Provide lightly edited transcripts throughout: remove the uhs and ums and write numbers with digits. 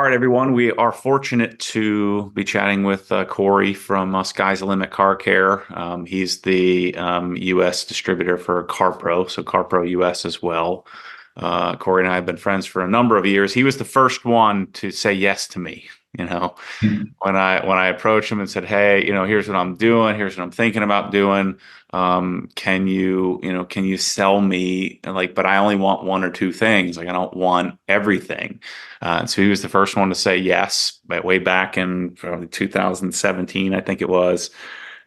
right, everyone. We are fortunate to be chatting with Corey from Sky's the Limit Car Care. He's the U.S. distributor for CarPro, so CarPro U.S. as well. Corey and I have been friends for a number of years. He was the first one to say yes to me. You know, when I approached him and said, "Hey, here's what I'm doing. Here's what I'm thinking about doing. Can you sell me but I only want one or two things. Like I don't want everything." So he was the first one to say yes, but way back in probably 2017, I think it was.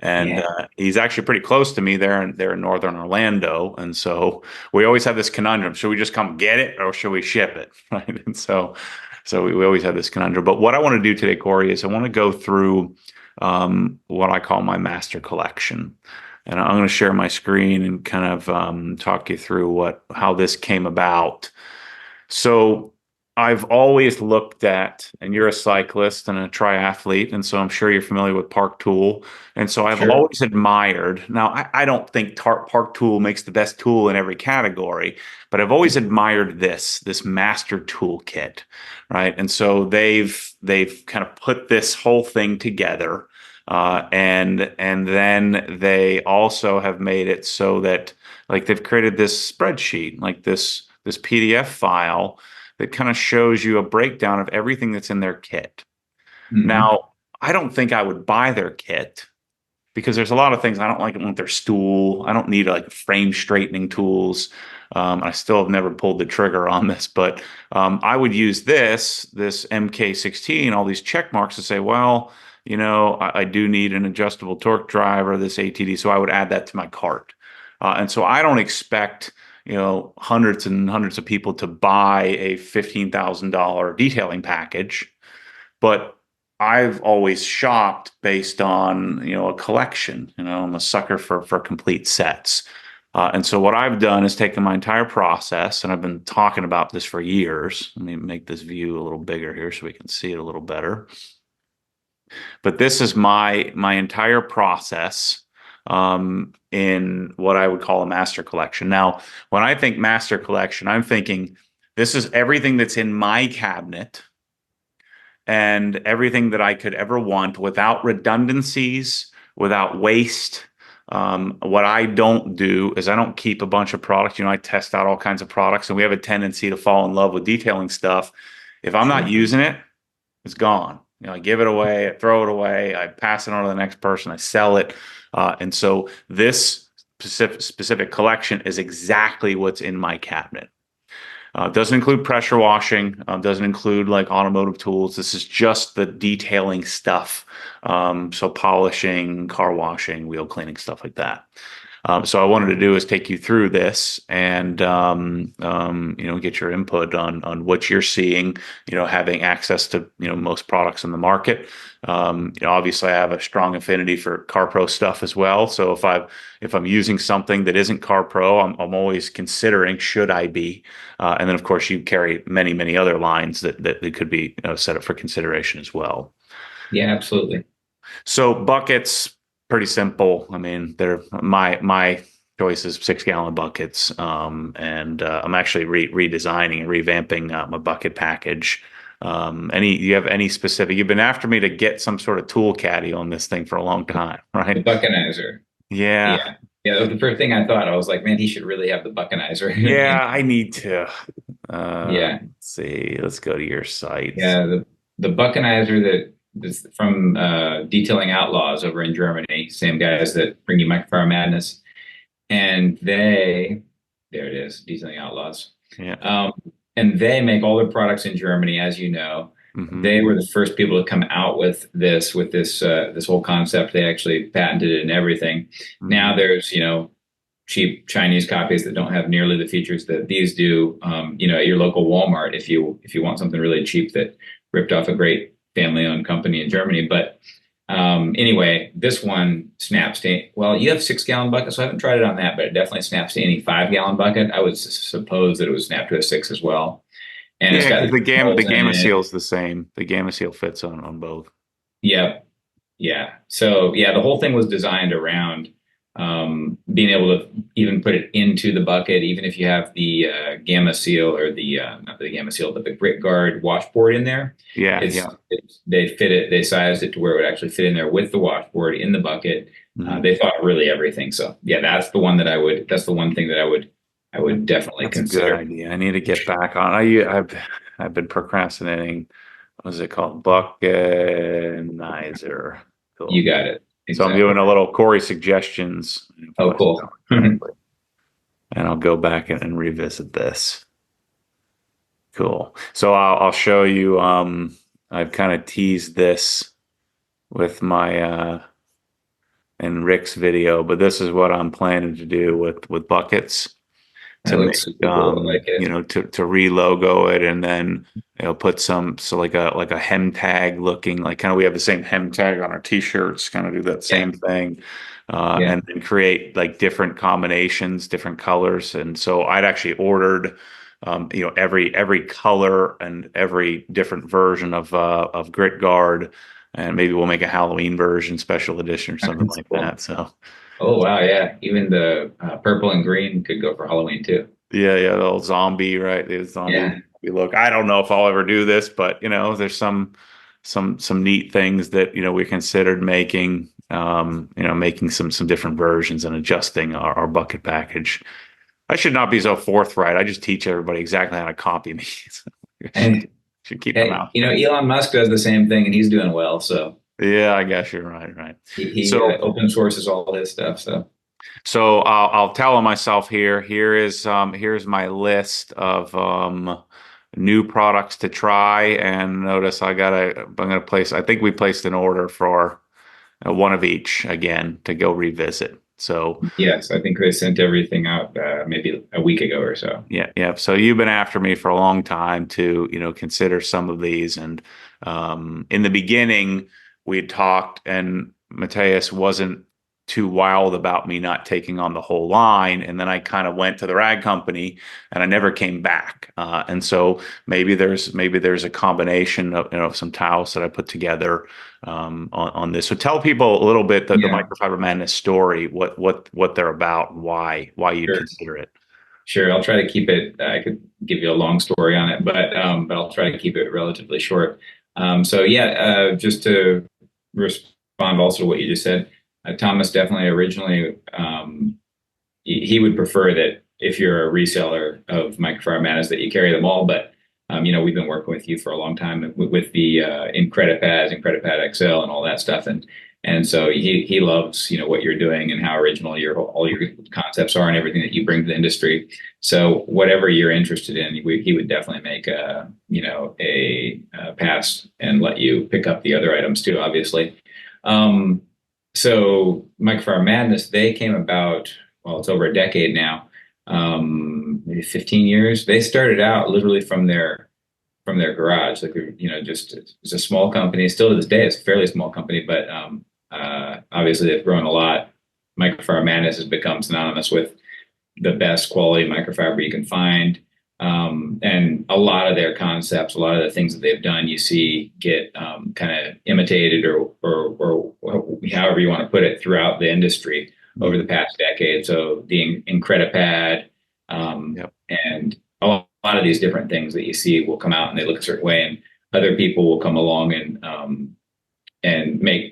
And Yeah. he's actually pretty close to me there in northern Orlando. And so we always have this conundrum: should we just come get it or should we ship it? Right. And so we always have this conundrum. But what I want to do today, Corey, is I want to go through what I call my master collection. And I'm going to share my screen and kind of talk you through how this came about. So I've always looked at, and you're a cyclist and a triathlete, and so I'm sure you're familiar with Park Tool. And so I've Sure. always admired. Now, I don't think Park Tool makes the best tool in every category, but I've always admired this master toolkit, right? And so they've kind of put this whole thing together, and then they also have made it so that like they've created this spreadsheet, like this PDF file that kind of shows you a breakdown of everything that's in their kit. Hmm. Now, I don't think I would buy their kit because there's a lot of things I don't like want their stool. I don't need like frame straightening tools. I still have never pulled the trigger on this, but I would use this MK16, all these check marks to say, well, I do need an adjustable torque driver, this ATD, so I would add that to my cart. And so I don't expect hundreds and hundreds of people to buy a $15,000 detailing package, but I've always shopped based on, a collection. I'm a sucker for complete sets. And so what I've done is taken my entire process, and I've been talking about this for years. Let me make this view a little bigger here so we can see it a little better. But this is my entire process in what I would call a master collection. Now, when I think master collection, I'm thinking this is everything that's in my cabinet and everything that I could ever want without redundancies, without waste. What I don't do is I don't keep a bunch of products. I test out all kinds of products, and we have a tendency to fall in love with detailing stuff. If I'm not Sure. using it, it's gone. I give it away, I throw it away, I pass it on to the next person, I sell it. And so this specific collection is exactly what's in my cabinet. Doesn't include pressure washing, doesn't include like automotive tools. This is just the detailing stuff. So polishing, car washing, wheel cleaning, stuff like that. So I wanted to do is take you through this and get your input on what you're seeing, having access to most products in the market. Obviously I have a strong affinity for CarPro stuff as well. So if I'm using something that isn't CarPro, I'm always considering should I be. And then of course you carry many other lines that could be set up for consideration as well. Yeah, absolutely. So buckets, pretty simple. I mean, they're my choice is 6 gallon buckets, and I'm actually redesigning and revamping my bucket package. You have any specific? You've been after me to get some sort of tool caddy on this thing for a long time, The right? Buckenizer. Yeah, Yeah. Yeah, that was the first thing I thought. I was like, man, he should really have the Buckenizer. yeah. And I need to. yeah, Let's see. Let's go to your sites. yeah, the Buckenizer that is from Detailing Outlaws over in Germany, same guys that bring you Microfiber Madness. And there it is, Detailing Outlaws. Yeah. Um, and they make all their products in Germany, as you know. Hmm. They were the first people to come out with this whole concept. They actually patented it and everything. Hmm. Now there's cheap Chinese copies that don't have nearly the features that these do. At your local Walmart, if you want something really cheap that ripped off a great family-owned company in Germany, but anyway, this one snaps to, well, you have 6 gallon bucket, so I haven't tried it on that, but it definitely snaps to any 5 gallon bucket. I would suppose that it would snap to a 6 as well. And it's Yeah, got because the the controls in Gamma it. Seal's the same. The Gamma Seal fits on both. Yep. Yeah. So yeah, the whole thing was designed around being able to even can put it into the bucket, even if you have the Gamma Seal or the not the Gamma Seal, but the Grit Guard washboard in there. Yeah, yeah. They fit it. They sized it to where it would actually fit in there with the washboard in the bucket. Mhm. They thought really everything. So yeah, that's the one that I would. That's the one thing that I would definitely That's a good consider. idea. I need to get back on. I've been procrastinating. What is it called? Buckenizer. You Cool. got it So I'm doing exactly. a little Corey suggestions, if I Oh, spell cool. it correctly, and I'll go back and revisit this. Cool. So I'll show you. I've kind of teased this with my in Rick's video, but this is what I'm planning to do with buckets to That make looks super cool. I like it. to re-logo it, and then put some, so like a hem tag looking, like kind of, we have the same hem tag on our t-shirts, kind of do that Yeah, same thing, yeah. and then create like different combinations, different colors. And so I'd actually ordered every color and every different version of Grit Guard, and maybe we'll make a Halloween version, special edition or something That's like cool. that. So Oh wow, yeah. Even the purple and green could go for Halloween too. yeah, yeah, the old zombie, right? The zombie Yeah, look. I don't know if I'll ever do this, but there's some neat things that we considered making. Making some different versions and adjusting our bucket package. I should not be so forthright. I just teach everybody exactly how to copy me. and Should keep them hey, out. Elon Musk does the same thing, and he's doing well. So Yeah, I guess you're right. Right. he So open sources all his stuff. So So I'll tell myself here. Here's my list of new products to try. And notice I'm gonna place. I think we placed an order for one of each again to go revisit. So yes, I think they sent everything out maybe a week ago or so. yeah, yeah. So you've been after me for a long time to consider some of these. And in the beginning we had talked, and Mateus wasn't too wild about me not taking on the whole line. And then I kind of went to the rag company, and I never came back. And so maybe there's a combination of some towels that I put together on this. So tell people a little bit the Yeah, Microfiber Madness story, what they're about, and why you'd sure, consider it. sure. I'll try to keep it. I could give you a long story on it, but I'll try to keep it relatively short. So yeah, just to respond also to what you just said, Thomas definitely originally he would prefer that if you're a reseller of microfiber mats that you carry them all. But we've been working with you for a long time with the IncrediPads, IncrediPad XL, and all that stuff, and so he loves what you're doing and how original all your concepts are and everything that you bring to the industry. So whatever you're interested in, he would definitely make a pass and let you pick up the other items too, obviously. Um, so Microfiber Madness, they came about, well, it's over a decade now, maybe 15 years. They started out literally from their garage, like just it's a small company. Still to this day, it's a fairly small company, but obviously they've grown a lot. Microfiber Madness has become synonymous with the best quality microfiber you can find. And a lot of their concepts, a lot of the things that they've done, you see get kind of imitated or however you want to put it throughout the industry over the past decade. So the IncrediPad Yep. and a lot of these different things that you see will come out and they look a certain way, and other people will come along and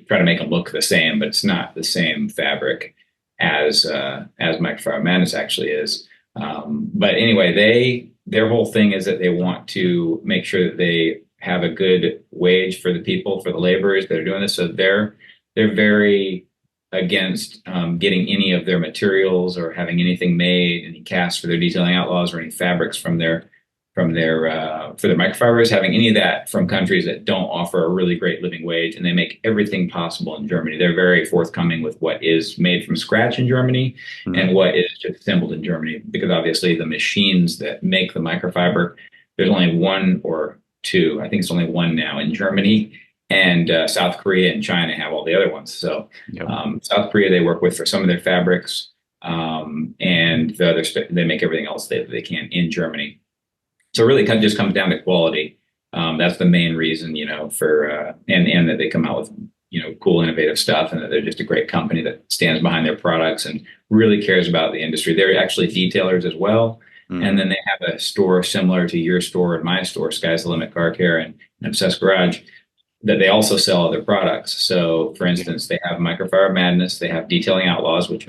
try to make them look the same, but it's not the same fabric as Microfiber Madness actually is. But anyway, their whole thing is that they want to make sure that they have a good wage for the people, for the laborers that are doing this. So they're very against getting any of their materials or having anything made, any casts for their detailing outlaws or any fabrics for their microfibers, having any of that from countries that don't offer a really great living wage, and they make everything possible in Germany. They're very forthcoming with what is made from scratch in Germany and Mhm. what is just assembled in Germany, because obviously the machines that make the microfiber, there's only one or two, I think it's only one now in Germany, and South Korea and China have all the other ones. So Yep. South Korea they work with for some of their fabrics, and the other they make everything else they can in Germany. So it really kind of just comes down to quality. That's the main reason, for and that they come out with cool, innovative stuff, and that they're just a great company that stands behind their products and really cares about the industry. They're actually detailers as well. And then they have a store similar to your store and my store, Sky's the Limit Car Care and Obsessed Garage, that they also sell other products. So, for instance, they have Microfiber Madness, they have Detailing Outlaws, which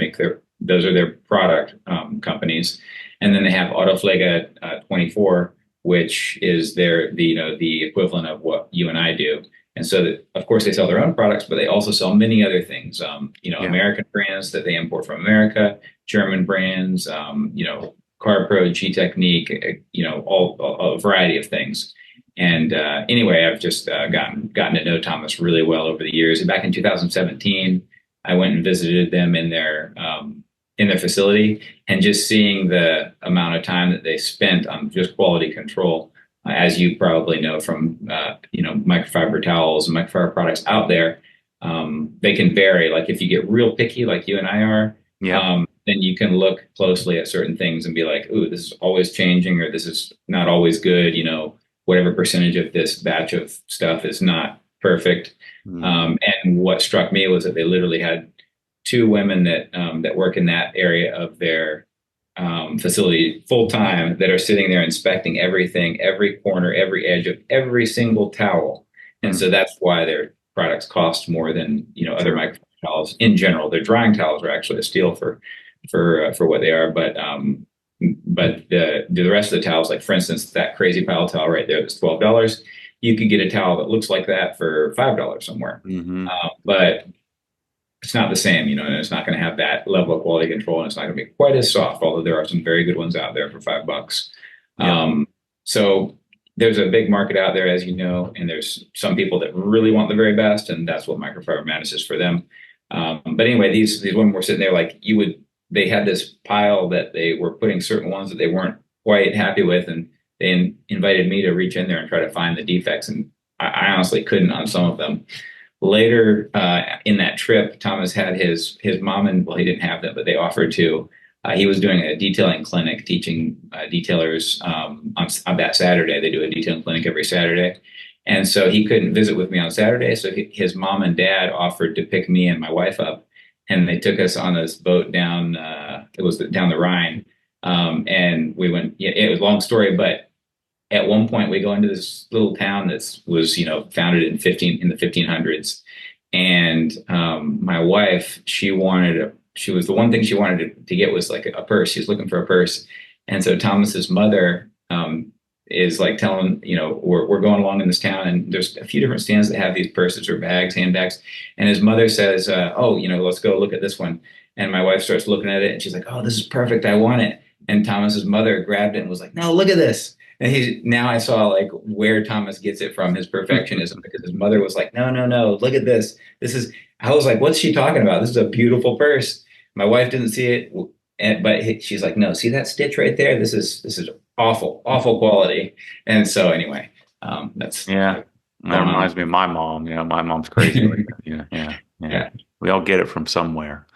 those are their product companies, and then they have Autoflega 24, which is the equivalent of what you and I do. And so, of course, they sell their own products, but they also sell many other things. American brands that they import from America, German brands, CarPro, G Technique, a variety of things. And anyway, I've just gotten to know Thomas really well over the years. And back in 2017, I went and visited them in their facility, and just seeing the amount of time that they spent on just quality control, as you probably know from microfiber towels and microfiber products out there, they can vary. Like if you get real picky, like you and I are, then you can look closely at certain things and be like, "Ooh, this is always changing," or "This is not always good." Whatever percentage of this batch of stuff is not perfect. And what struck me was that they literally had two women that work in that area of their facility full time, that are sitting there inspecting everything, every corner, every edge of every single towel. And so that's why their products cost more than other microfiber towels in general. Their drying towels are actually a steal for what they are, but the rest of the towels, like for instance, that Crazy Pile towel right there, that's $12. You could get a towel that looks like that for $5 somewhere, but it's not the same, and it's not going to have that level of quality control, and it's not going to be quite as soft. Although there are some very good ones out there for $5. So there's a big market out there, as you know, and there's some people that really want the very best, and that's what Microfiber Madness is for them. But anyway, these women were sitting there like they had this pile that they were putting certain ones that they weren't quite happy with, and they invited me to reach in there and try to find the defects, and I honestly couldn't on some of them. Later in that trip, Thomas had his mom, and well, he didn't have them, but they offered to. He was doing a detailing clinic, teaching detailers on that Saturday. They do a detailing clinic every Saturday. And so he couldn't visit with me on Saturday. So his mom and dad offered to pick me and my wife up. And they took us on this boat down, it was down the Rhine. And we went, it was a long story, but at one point we go into this little town that was, founded in the 1500s. And my wife, she was the one thing she wanted to get was like a purse. She was looking for a purse. And so Thomas's mother is like telling, we're going along in this town, and there's a few different stands that have these purses or bags, handbags. And his mother says, let's go look at this one. And my wife starts looking at it, and she's like, "Oh, this is perfect. I want it." And Thomas's mother grabbed it and was like, "No, look at this." And now I saw like where Thomas gets it from, his perfectionism, because his mother was like, "No, look at this. I was like, "What's she talking about? This is a beautiful purse." My wife didn't see it, but she's like, "No, see that stitch right there? This is awful quality." And so anyway, that's that reminds me of my mom. My mom's crazy like that. Yeah. We all get it from somewhere.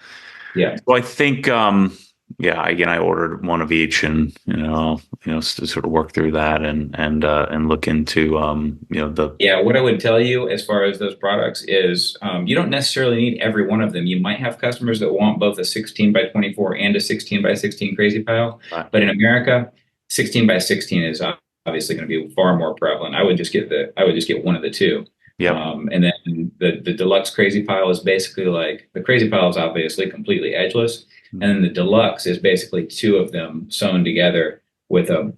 Yeah. So I think again, I ordered one of each, and to sort of work through that and look into what I would tell you as far as those products is you don't necessarily need every one of them. You might have customers that want both a 16 by 24 and a 16 by 16 Crazy Pile, but in America, 16 by 16 is obviously going to be far more prevalent. I would just get one of the two. And then the deluxe Crazy Pile is basically like, the Crazy Pile is obviously completely edgeless. And then the deluxe is basically two of them sewn together with a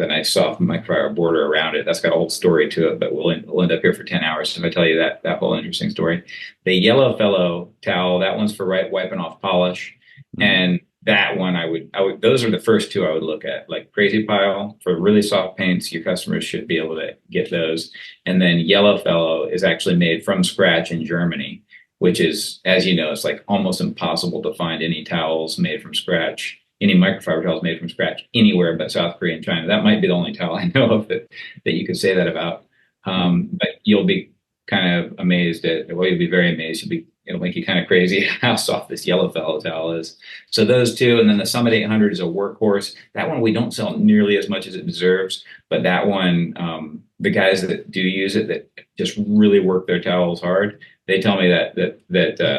nice soft microfiber border around it. That's got a whole story to it, but we'll end up here for 10 hours if I tell you that whole interesting story. The Yellow Fellow towel, that one's for wiping off polish. And that one I would, those are the first two I would look at, like Crazy Pile for really soft paints. Your customers should be able to get those. And then Yellow Fellow is actually made from scratch in Germany, which is, as you know, it's like almost impossible to find any towels made from scratch, any microfiber towels made from scratch anywhere but South Korea and China. That might be the only towel I know of that you could say that about. But you'll be kind of amazed you'll be very amazed. It'll make you kind of crazy how soft this Yellow Fellow towel is. So those two, and then the Summit 800 is a workhorse. That one we don't sell nearly as much as it deserves, but that one, the guys that do use it, that just really work their towels hard, they tell me that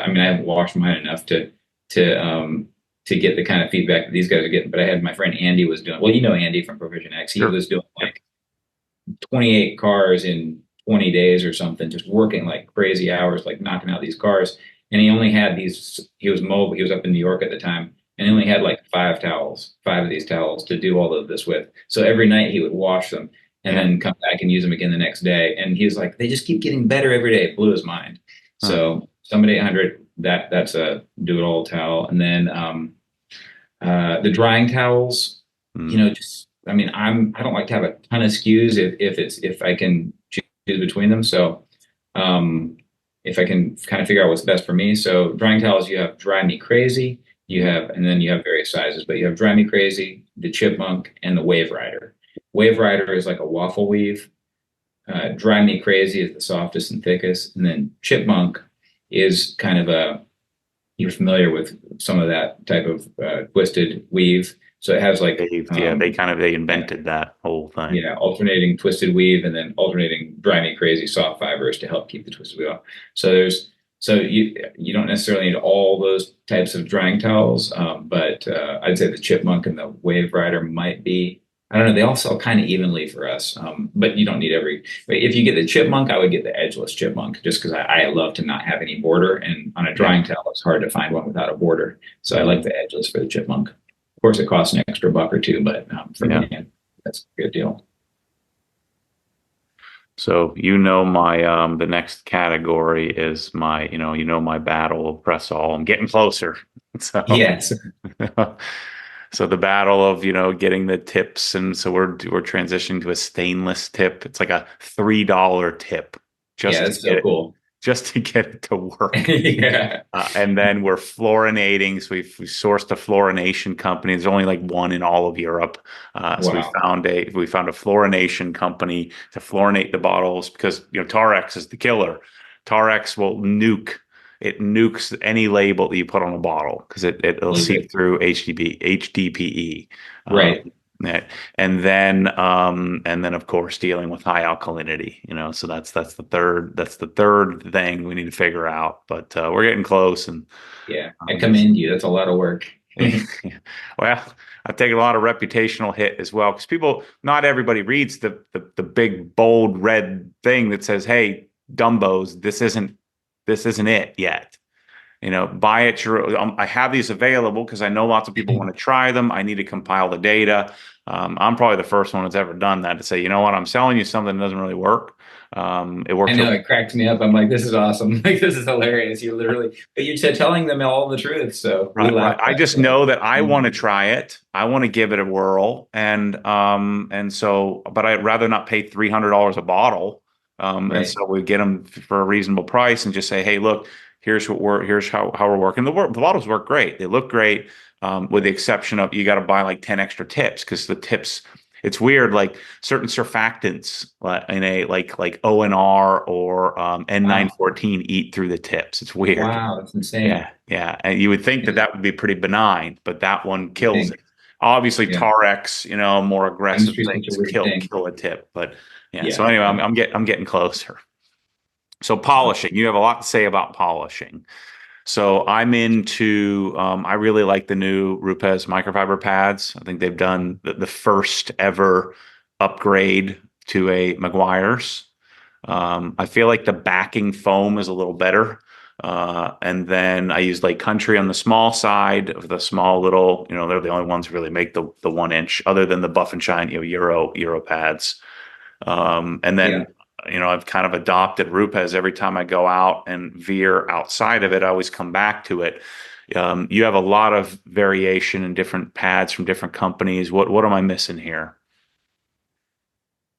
I mean, I haven't washed mine enough to to get the kind of feedback that these guys are getting. But I had my friend Andy was doing, well, you know Andy from Provision X. He Sure. was doing Yep. like 28 cars in 20 days or something, just working like crazy hours, like knocking out these cars. And he only had these, he was mobile, he was up in New York at the time, and he only had like five of these towels to do all of this with. So every night he would wash them and Yeah. then come back and use them again the next day. And he was like, they just keep getting better every day. It blew his mind. Huh. So Summit 800, that's a do it all towel. And then the drying towels, you Mm. know, just I mean, I don't like to have a ton of SKUs if I can choose between them. So if I can kind of figure out what's best for me. So drying towels, you have Dry Me Crazy, and then you have various sizes, but you have Dry Me Crazy, the Chipmunk, and the Wave Rider. Wave Rider is like a waffle weave. Dry Me Crazy is the softest and thickest, and then Chipmunk is kind of you're familiar with some of that type of twisted weave. So it has like They yeah, invented that whole thing. yeah, alternating twisted weave and then alternating Dry Me Crazy soft fibers to help keep the twisted weave off. So you don't necessarily need all those types of drying towels, but I'd say the Chipmunk and the Wave Rider might be. I don't know. They all sell kind of evenly for us, but you don't need every. If you get the Chipmunk, I would get the edgeless Chipmunk just because I love to not have any border, and on a Yeah. drying towel, it's hard to find one without a border. So I like Mm. the edgeless for the Chipmunk. Of course, it costs an extra buck or two, but for Yeah. me, that's a good deal. So my the next category is my my battle of press all. I'm getting closer. So Yes. so the battle of getting the tips, and so we're transitioning to a stainless tip. It's like a $3 tip Yeah, just to that's get so it cool. just to get it to work. Yeah. And then we're fluorinating. So we sourced a fluorination company. There's only like one in all of Europe. So Wow. we found a fluorination company to fluorinate the bottles because Tarex is the killer. Tarex will nukes any label that you put on a bottle because it'll Believe seep it. through HDPE. Right. Yeah. And then of course dealing with high alkalinity, so that's the third thing we need to figure out. But we're getting close, and Yeah. I it's commend you. That's a lot of work. well, I've taken a lot of reputational hit as well because not everybody reads the big bold red thing that says, "Hey, Dumbos, this isn't it yet." Buy it. I have these available because I know lots of people want to try them. I need to compile the data. I'm probably the first one that's ever done that to say, you know what, I'm selling you something that doesn't really work. It I works. know it cracks me up. I'm like, this is awesome. Like, this is hilarious. But you're telling them all the truth. So we Right, laugh right. I at just that. know that I want to Mhm. try it. I want to give it a whirl, and so, but I'd rather not pay $300 a bottle. And Right. so we get them for a reasonable price and just say, hey, look, here's how we're working. The bottles work great. They look great, with the exception of you got to buy like 10 extra tips because the tips. It's weird, like certain surfactants in a like ONR or Wow. N914 eat through the tips. It's weird. Wow. That's Yeah, insane. yeah. And you would think that Yeah, that would be pretty benign, but that one you kills think. it. Obviously, Yeah. Tarex, more aggressive Chemistry is such a things weird kill thing. kill a tip. But yeah. So Yeah. anyway, Yeah. I'm getting closer. So That's awesome. polishing, you have a lot to say about polishing. So I'm into. I really like the new Rupes microfiber pads. I think they've done the first ever upgrade to a Meguiar's. I feel like the backing foam is a little better. And then I use Lake Country on the small side of the small little, they're the only ones who really make the 1 inch other than the Buff and Shine, Euro pads. And Yeah. then, I've kind of adopted Rupes every time I go out and veer outside of it. I always come back to it. You have a lot of variation in different pads from different companies. What am I missing here?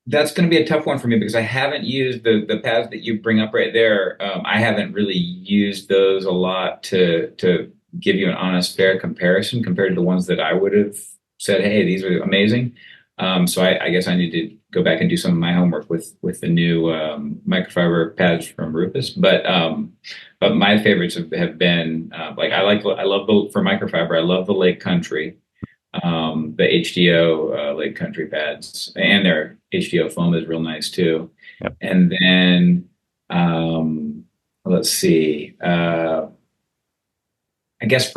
That's going to be a tough one for me because I haven't used the pads that you bring up right there. I haven't really used those a lot to give you an honest, fair comparison compared to the ones that I would have said, "Hey, these are amazing." So I guess I need to go back and do some of my homework with the new microfiber pads from Rufus. But my favorites have been like I love the for microfiber. I love the Lake Country, the HDO Lake Country pads, and their HDO foam is real nice too. Yep. And then um, let's see. I guess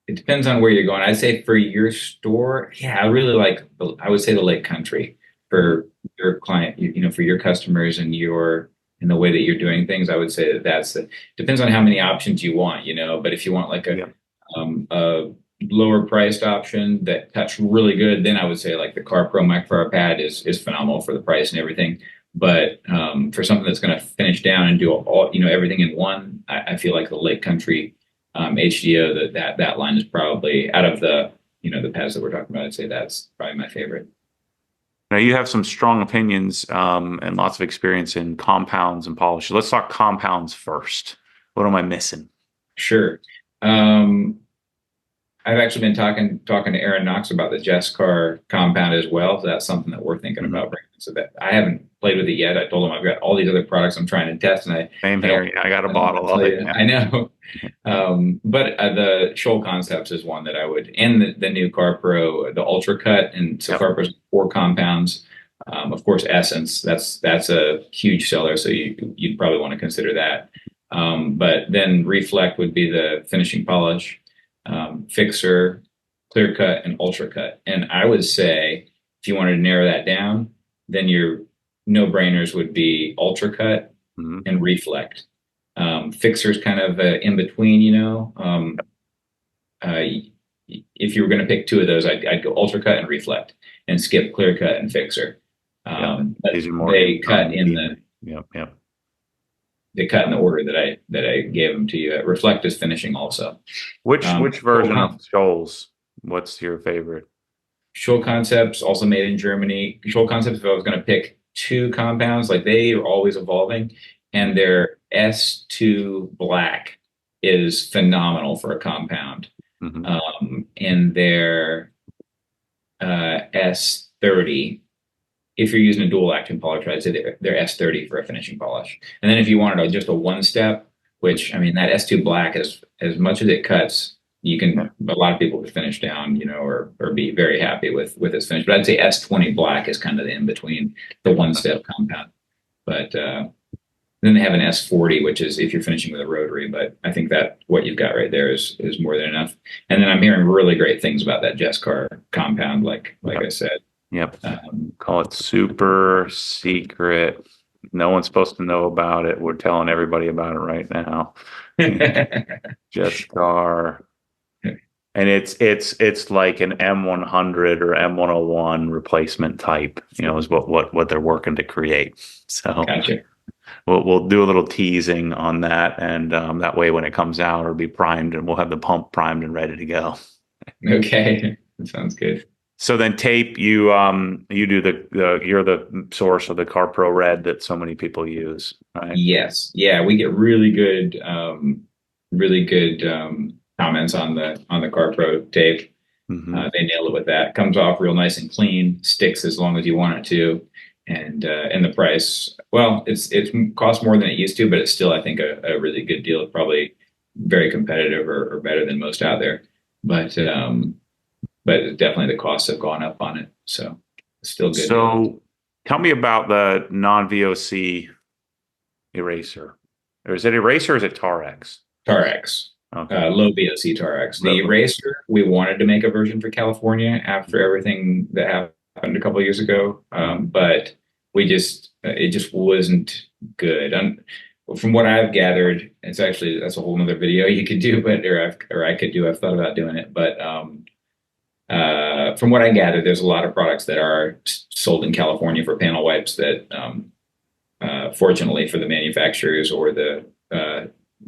it depends on where you're going. I'd say for your store, yeah, I really like, I would say the Lake Country Mhm. for your client, for your customers and in the way that you're doing things. I would say depends on how many options you want, but if you want like Yeah. a lower priced option that cuts really good, then I would say like the CarPro microfiber pad is phenomenal for the price and everything. But for something that's going to finish down and do all, everything in one, I feel like the Lake Country HDO, that line is probably out of the pads that we're talking about. I'd say that's probably my favorite. Now you have some strong opinions and lots of experience in compounds and polish. Let's talk compounds first. What am I missing? Sure. Um, I've actually been talking to Aaron Knox about the Jessicar compound as well. So that's something that we're thinking Mhm. about bringing. So that I haven't played with it yet. I told him I've got all these other products I'm trying to test, and Same I don't here. I got a I don't want bottle to of tell it. you. Yeah. I know. But the Shoal Concepts is one that I would, and the new CarPro, the Ultra Cut, and so Yep. CarPro's 4 compounds. Of course, Essence, that's a huge seller, so you'd probably want to consider that. But then Reflect would be the finishing polish, Fixer, Clear Cut, and Ultra Cut. And I would say if you wanted to narrow that down, then your no-brainers would be Ultra Cut Mhm. and Reflect. Fixer's kind of in between, uh, if you were going to pick two of those, I'd go Ultra Cut and Reflect and skip Clear Cut and Fixer. Yeah. But These are more they cut in medium. Yep. Yep. the order that I gave them to you. Reflect is finishing also. Which Shoal, version of Shoals? What's your favorite? Shoal Concepts also made in Germany. Shoal Concepts, if I was going to pick 2 compounds, like they are always evolving, and their S2 Black is phenomenal for a compound. Mm-hmm. And their S30, if you're using a dual action polisher, I'd say they're S30 for a finishing polish. And then if you wanted just a one step, which I mean that S2 Black is as much as it cuts, Yeah. a lot of people could finish down, or be very happy with its finish. But I'd say S20 Black is kind of the in between the one step compound. But then they have an S40, which is if you're finishing with a rotary. But I think that what you've got right there is more than enough. And then I'm hearing really great things about that Jessicar compound, like Yep. I said. Yep. Call it super secret. No one's supposed to know about it. We're telling everybody about it right now. Jessicar. And it's like an M100 or M101 replacement type, is what they're working to create. So Gotcha. we'll do a little teasing on that, and that way when it comes out, it'll be primed, and we'll have the pump primed and ready to go. Okay. That sounds good. So then tape, you do you're the source of the CarPro Red that so many people use, right? Yes. Yeah, we get really good comments on the CarPro tape. Mm-hmm. They nail it with that. Comes off real nice and clean, sticks as long as you want it to. And the price, well, it's costs more than it used to, but it's still, I think, a really good deal. It's probably very competitive or better than most out there. But definitely the costs have gone up on it. So it's still good. So tell me about the non-VOC eraser. Or is it eraser or is it Tarex? Tarex, Okay. low VOC Tarex. The eraser, we wanted to make a version for California after everything that happened a couple of years ago, but it just wasn't good. From what I've gathered, that's a whole other video you could do, or I could do. I've thought about doing it, but from what I gathered, there's a lot of products that are sold in California for panel wipes that, fortunately for the manufacturers or the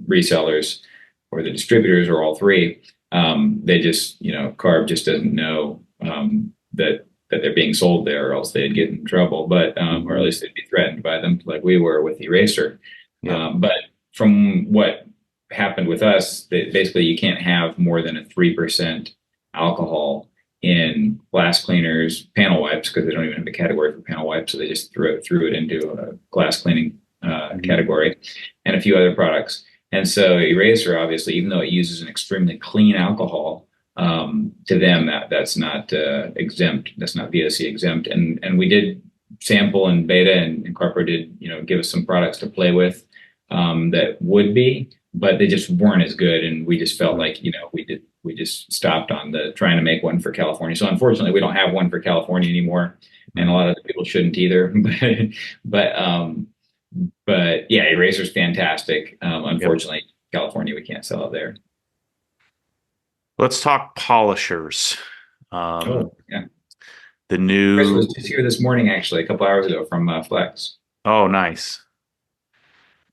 resellers or the distributors or all three, they just, CARB just doesn't know that they're being sold there, or else they'd get in trouble. But or at least they'd be threatened by them, like we were with Eraser. Yeah. But from what happened with us, that basically you can't have more than a 3% alcohol in glass cleaners, panel wipes, because they don't even have a category for panel wipes, so they just threw it into a glass cleaning category, and a few other products. And so Eraser, obviously, even though it uses an extremely clean alcohol, to them that's not exempt. That's not VOC exempt. And we did sample and beta, and CarPro did give us some products to play with. that would be, but they just weren't as good. And we just felt like, we just stopped on the trying to make one for California. So unfortunately, we don't have one for California anymore. And a lot of the people shouldn't either. But, but yeah, Eraser's fantastic. Yep. Unfortunately, California, we can't sell it there. Let's talk polishers. Um, Oh, yeah. the Chris new, was just here this morning, actually, a couple hours ago from Flex. oh, nice.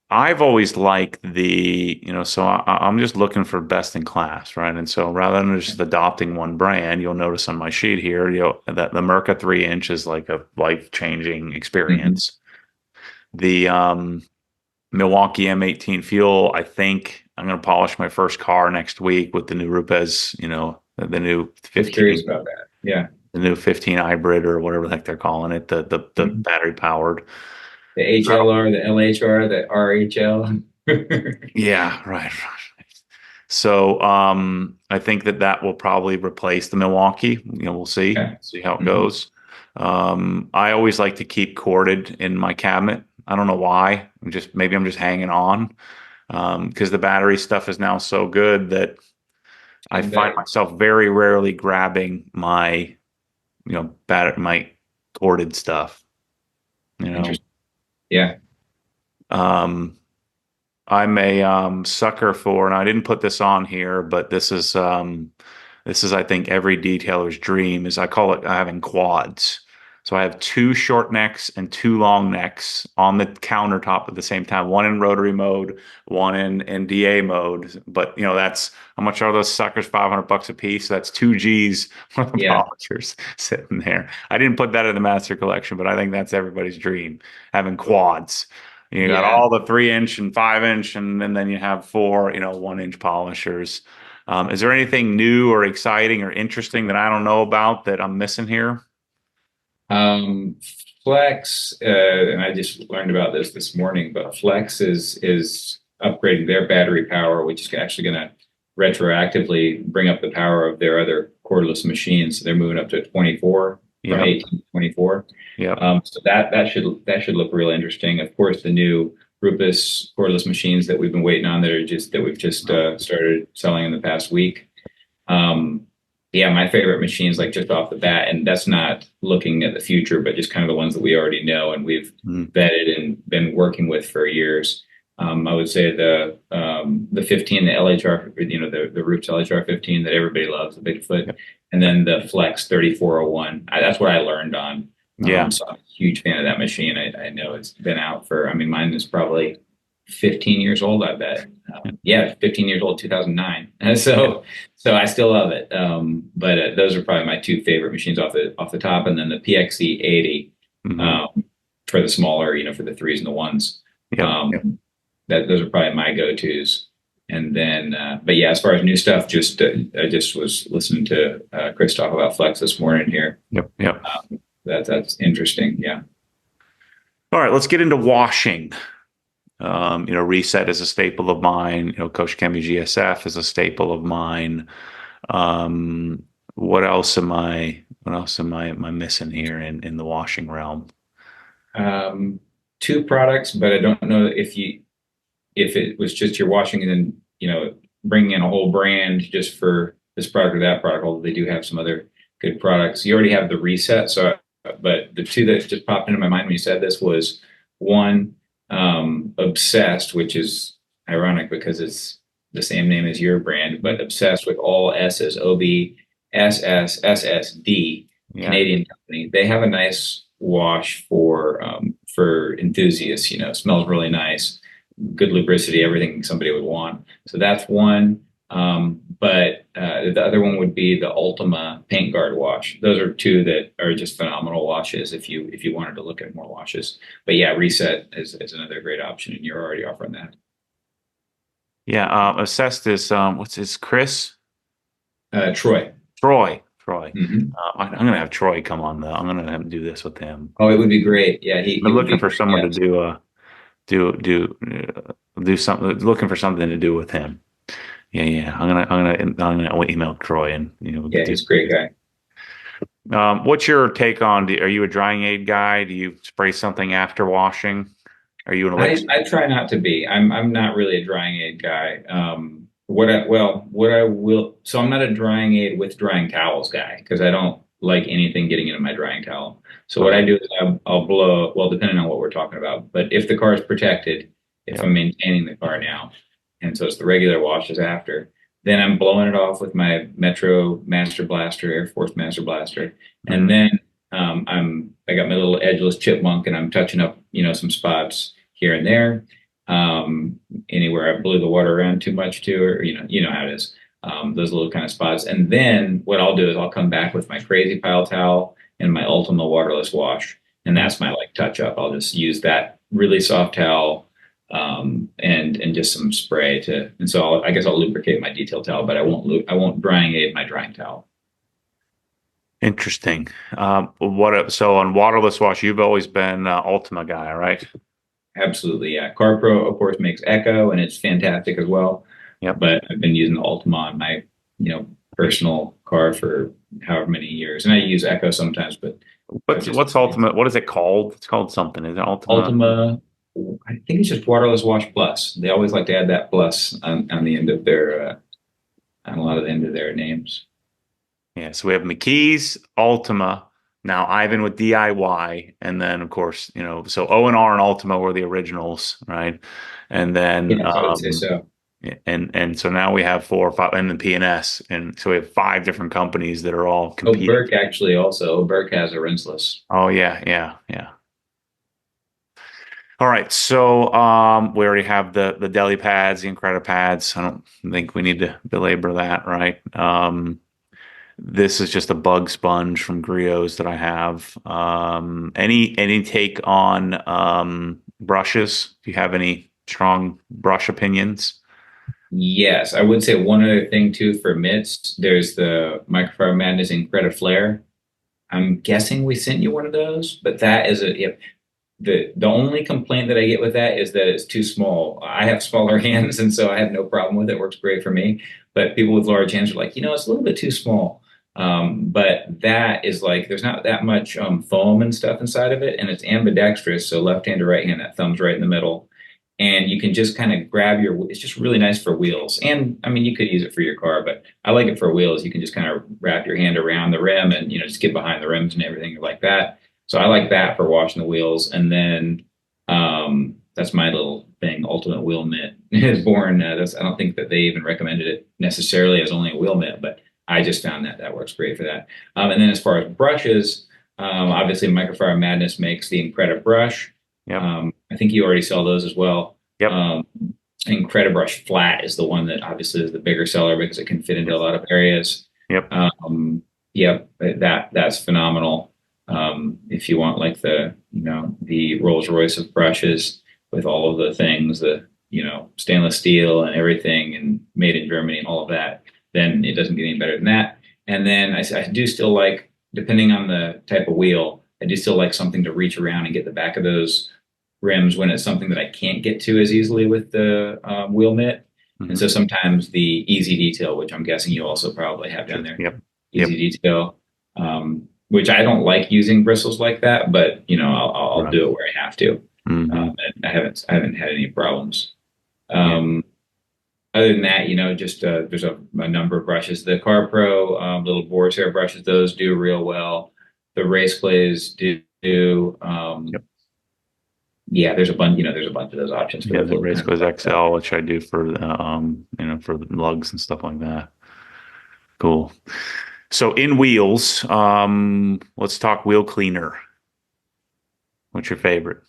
I've always liked so I'm just looking for best in class, right? And so rather than just adopting one brand, you'll notice on my sheet here, that the Merca 3-inch is like a life-changing Hmm. experience. The Milwaukee M18 Fuel, I think I'm going to polish my first car next week with the new Rupes, the new I was curious 15, about that. Yeah. the new 15 hybrid or whatever the heck they're calling it, the Mhm. battery powered. The HLR, the LHR, the RHL. Yeah, right. So I think that will probably replace the Milwaukee. We'll see. Yeah. See how it Hmm. goes. I always like to keep corded in my cabinet. I don't know why. Maybe I'm just hanging on because the battery stuff is now so good that I Getting find better. myself very rarely grabbing my corded stuff. You know, Interesting. Yeah. um, I'm a sucker for, and I didn't put this on here, but this is I think every detailer's dream is I call it having quads. So I have two short necks and two long necks on the countertop at the same time, one in rotary mode, one in DA mode. But that's how much are those suckers? $500 a piece. So that's two G's worth of Yeah. polishers sitting there. I didn't put that in the master collection, but I think that's everybody's dream, having quads. You got Yeah. all the 3-inch and 5-inch, and then you have four, 1-inch polishers. Is there anything new or exciting or interesting that I don't know about that I'm missing here? Um, Flex, and I just learned about this morning, but Flex is upgrading their battery power, which is actually going to retroactively bring up the power of their other cordless machines. So they're moving up to 24 from Yep. 18 to 24. Yep. So that should look real interesting. Of course, the new Rupus cordless machines that we've been waiting on that we've just started selling in the past week. Um, yeah, my favorite machines, like just off the bat, and that's not looking at the future, but just kind of the ones that we already know and we've Mm. vetted and been working with for years. I would say the 15, the LHR, the Roots LHR 15 that everybody loves, the Bigfoot, Yep. and then the Flex 3401. That's what I learned on. Yeah. So I'm a huge fan of that machine. I know it's been out for, I mean, mine is probably 15 years old, I bet. Yeah, 15 years old, 2009. And so I still love it. But those are probably my two favorite machines off the top, and then the PXE 80 Hmm. um, for the smaller, for the threes and the ones. Yep. Yep. That those are probably my go-tos. And then, but yeah, as far as new stuff, I just was listening to Chris talk about Flex this morning here. Yep. Yep. That's interesting. Yeah. All right, let's get into washing. Reset is a staple of mine. Coach Chemi GSF is a staple of mine. Um, what else am I missing here in the washing realm? Two products, but I don't know if it was just your washing and then bringing in a whole brand just for this product or that product, although they do have some other good products. You already have the reset, so but the two that just popped into my mind when you said this was one, Obsessed, which is ironic because it's the same name as your brand, but Obsessed with all S's, OBSSSSD, Yeah. Canadian company. They have a nice wash for enthusiasts. Smells really nice, good lubricity, everything somebody would want. So that's one. But the other one would be the Ultima Paint Guard wash. Those are two that are just phenomenal washes if you wanted to look at more washes. But yeah, Reset is another great option, and you're already offering that. Yeah. Assess this. What's his Chris? Troy. Troy. Hmm. I'm gonna have Troy come on though. I'm gonna have him do this with him. Oh, it would be great. Yeah, I've he been would looking be for great. someone to Yes. do something. Looking for something to do with him. Yeah, yeah. I'm gonna email Troy and Yeah, do. he's a great guy. What's your take on? Are you a drying aid guy? Do you spray something after washing? Are you an I, elixir? I try not to be. I'm not really a drying aid guy. What I will, so I'm not a drying aid with drying towels guy because I don't like anything getting into my drying towel. So what Okay. I do is I'll blow, well, depending on what we're talking about, but if the car is protected, if Yep. I'm maintaining the car now, and so it's the regular washes after, then I'm blowing it off with my Metro Master Blaster, Air Force Master Blaster, and Hmm. then I got my little edgeless chipmunk, and I'm touching up, some spots here and there. Um, Anywhere I blew the water around too much too, or you know how it is. Those little kind of spots. And then what I'll do is I'll come back with my crazy pile towel and my Ultima waterless wash. And that's my like touch up. I'll just use that really soft towel and just some spray to, and so I guess I'll lubricate my detail towel, but I won't drying aid my drying towel. Interesting. So on waterless wash, you've always been Ultima guy, right? Absolutely, yeah. CarPro, of course, makes Echo, and it's fantastic as well. Yep. But I've been using the Ultima on my, personal car for however many years, and I use Echo sometimes. But I've just What's Ultima? What is it called? It's called something. Is it Ultima? Ultima. I think it's just Waterless Wash Plus. They always like to add that plus on the end of their on a lot of the end of their names. Yeah. So we have McKee's, Ultima. Now Ivan with DIY, and then of course, so O and R and Ultima were the originals, right? And then Yes, I would say so. and so now we have four or five, and then P&S, and so we have five different companies that are all Oh, competing. Burke actually also. Burke has a rinseless. Oh yeah, yeah, yeah. All right, so we already have the deli pads, the Incredi pads. I don't think we need to belabor that, right? This is just a bug sponge from Griots that I have. Any take on brushes? Do you have any strong brush opinions? Yes, I would say one other thing too for mitts. There's the Microfiber Madness Incredi Flare. I'm guessing we sent you one of those, but that is a yep. The only complaint that I get with that is that it's too small. I have smaller hands, and so I have no problem with it. It works great for me. But people with large hands are like, it's a little bit too small. But that is like, there's not that much foam and stuff inside of it, and it's ambidextrous, so left hand to right hand, that thumb's right in the middle, and you can just kind of grab it's just really nice for wheels. And I mean, you could use it for your car, but I like it for wheels. You can just kind of wrap your hand around the rim and just get behind the rims and everything like that. So I like that for washing the wheels. And then that's my little thing. Ultimate Wheel Mitt is born. I don't think that they even recommended it necessarily as only a wheel mitt, but I just found that that works great for that. And then as far as brushes, obviously Microfiber Madness makes the Incredi brush. Yep, I think you already sell those as well. yep, Um, Incredibrush Flat is the one that obviously is the bigger seller because it can fit into a lot of areas. yep. Yep, that's phenomenal. If you want like the Rolls Royce of brushes with all of the things, the stainless steel and everything, and made in Germany and all of that, then it doesn't get any better than that. And then I do still like, depending on the type of wheel, I do still like something to reach around and get the back of those rims when it's something that I can't get to as easily with the wheel mitt. And Hmm. so sometimes the easy detail, which I'm guessing you also probably have down there, Yep, yep. easy detail, which I don't like using bristles like that, but I'll Right. do it where I have to. Hmm. And I haven't had any problems. Yeah. Um, Other than that, just there's a number of brushes. The CarPro little boar's hair brushes, those do real well. The race clays do. Yep. Yeah, there's a bunch of those options for Yeah, those the little Race kind of Goes stuff. XL, which I do for for the lugs and stuff like that. Cool. So in wheels, let's talk wheel cleaner. What's your favorite?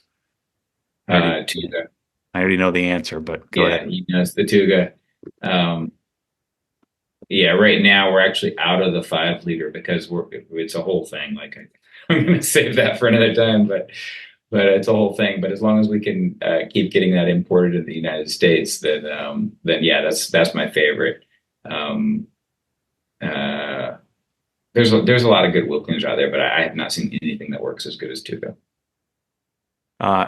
I already, Tuga. I already know the answer, but go Yeah, ahead. it's the Tuga. Um, yeah, right now we're actually out of the 5 liter because it's a whole thing. Like I'm going to save that for another time, but it's a whole thing. But as long as we can keep getting that imported in the United States, then yeah, that's my favorite. Um, uh, there's a lot of good wheel cleaners out there, but I have not seen anything that works as good as Tuga.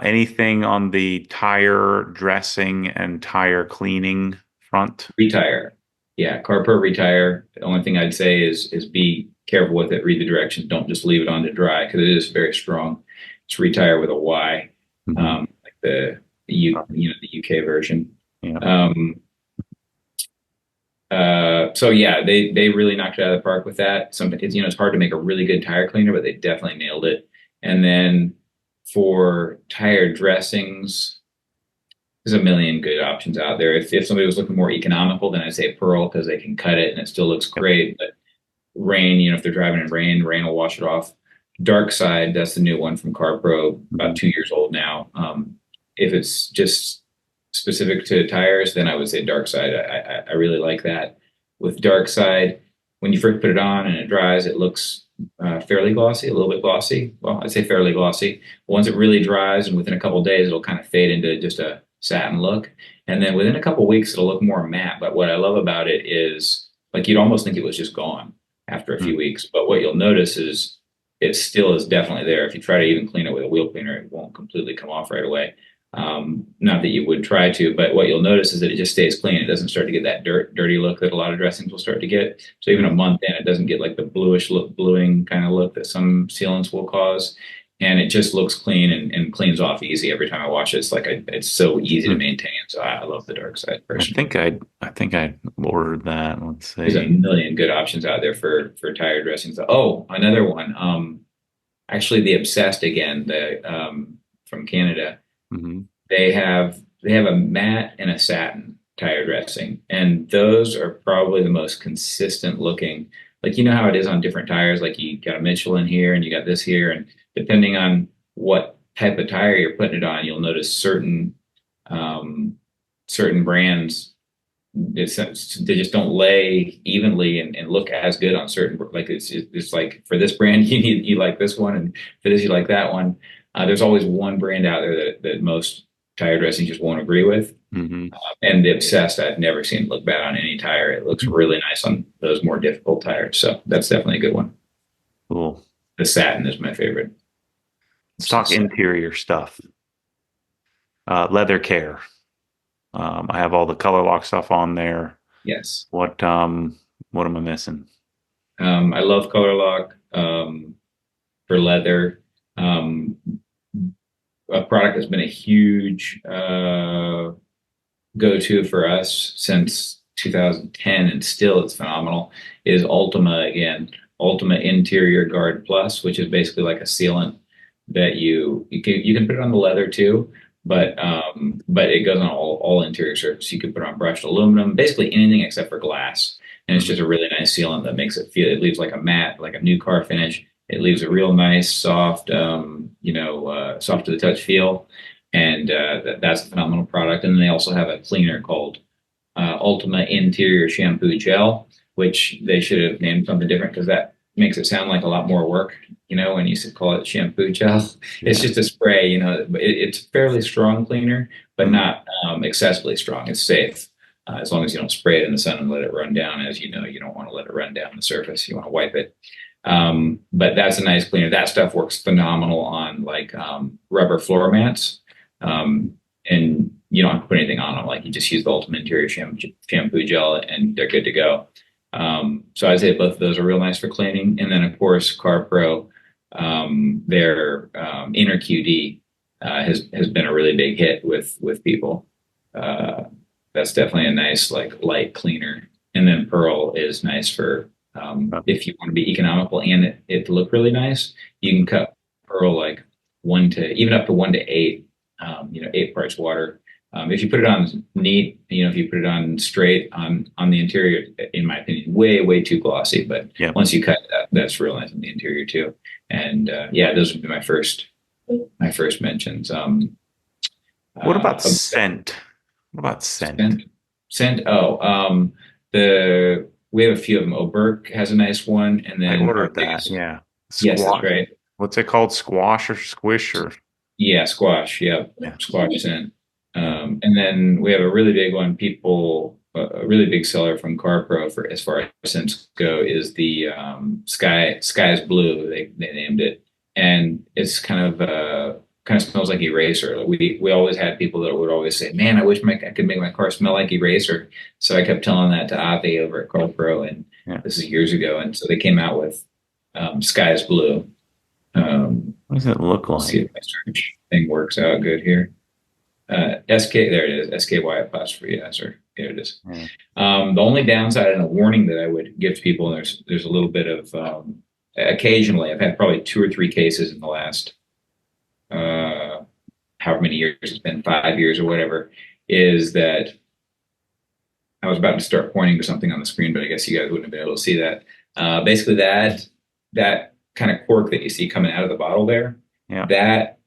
Anything on the tire dressing and tire cleaning front? Retire. Yeah, CarPro retire. The only thing I'd say is be careful with it. Read the directions. Don't just leave it on to dry because it is very strong. It's retire with a Y. Hmm. Like the the UK version. Yeah. So yeah, they really knocked it out of the park with that. It's hard to make a really good tire cleaner, but they definitely nailed it. And then for tire dressings, there's a million good options out there. If somebody was looking more economical, then I'd say Pearl because they can cut it and it still looks great. But rain, if they're driving in rain will wash it off. Dark Side, that's the new one from CarPro, about 2 years old now. If it's just specific to tires, then I would say Dark Side. I really like that. With Dark Side, when you first put it on and it dries, it looks fairly glossy, a little bit glossy. Well, I'd say fairly glossy. Once it really dries, and within a couple of days, it'll kind of fade into just a satin look. And then within a couple of weeks, it'll look more matte. But what I love about it is, like, you'd almost think it was just gone after a few weeks. But what you'll notice is it still is definitely there. If you try to even clean it with a wheel cleaner, it won't completely come off right away. Not that you would try to, but what you'll notice is that it just stays clean. It doesn't start to get that dirty look that a lot of dressings will start to get. So even a month in, it doesn't get like the bluing kind of look that some sealants will cause. And it just looks clean and cleans off easy every time I wash it. It's like it's so easy to maintain. So I love the Dark Side personally. I think I'd ordered that. Let's see. There's a million good options out there for tire dressings. Oh, another one. Actually, the Obsessed again, from Canada. Mm-hmm. They have a matte and a satin tire dressing, and those are probably the most consistent looking. Like, how it is on different tires. Like, you got a Michelin here and you got this here, and depending on what type of tire you're putting it on, you'll notice certain brands, they just don't lay evenly and look as good on certain. Like, it's like, for this brand you like this one, and for this you like that one. There's always one brand out there that most tire dressings just won't agree with. Mm-hmm. And the Obsessed, I've never seen it look bad on any tire. It looks really nice on those more difficult tires. So that's definitely a good one. Cool. The satin is my favorite. Let's talk interior stuff. Leather care. I have all the color lock stuff on there. Yes. What am I missing? I love color lock for leather. A product that's been a huge go-to for us since 2010, and still it's phenomenal, is Ultima again. Ultima Interior Guard Plus, which is basically like a sealant that you can put it on the leather too, but it goes on all interior surfaces. You could put it on brushed aluminum, basically anything except for glass. And it's just a really nice sealant that makes it leaves like a matte, like a new car finish. It leaves a real nice, soft, soft to the touch feel. And that's a phenomenal product. And then they also have a cleaner called Ultima Interior Shampoo Gel, which they should have named something different, because that makes it sound like a lot more work, when you call it shampoo gel. It's just a spray, it's fairly strong cleaner, but not excessively strong. It's safe. As long as you don't spray it in the sun and let it run down. As you know, you don't want to let it run down the surface. You want to wipe it. But that's a nice cleaner. That stuff works phenomenal on like rubber floor mats. And you don't have to put anything on them. Like, you just use the Ultimate Interior shampoo gel and they're good to go. So I'd say both of those are real nice for cleaning. And then of course, CarPro, their Inner QD has been a really big hit with people. That's definitely a nice, like, light cleaner. And then Pearl is nice for if you want to be economical and it to look really nice. You can cut Pearl like even up to 1 to 8, 8 parts water. If you put it on neat, if you put it on straight on the interior, in my opinion, way too glossy. But once you cut that's real nice on the interior too. And those would be my first mentions. What about scent? What about scent? Scent. We have a few of them. Oberk has a nice one, and then I ordered that. Yeah. Squash. Yes, that's right. What's it called? Squash or squish or? Yeah, squash. Yeah. Squash scent. And then we have a really big one. A really big seller from CarPro for as far as scents go is the Sky's Blue. They named it, and it's kind of smells like eraser. We always had people that would always say, "Man, I wish I could make my car smell like eraser." So I kept telling that to Avi over at CarPro, and this is years ago. And so they came out with Sky's Blue. What does it look like? See if my search thing works out good here. SK, there it is, SKY Upholstery. Yeah, sorry, there it is. Yeah. The only downside and a warning that I would give to people, and there's a little bit of occasionally, I've had probably 2 or 3 cases in the last however many years it's been, 5 years or whatever, is that I was about to start pointing to something on the screen, but I guess you guys wouldn't have been able to see that. Basically, that kind of cork that you see coming out of the bottle there, Yeah. that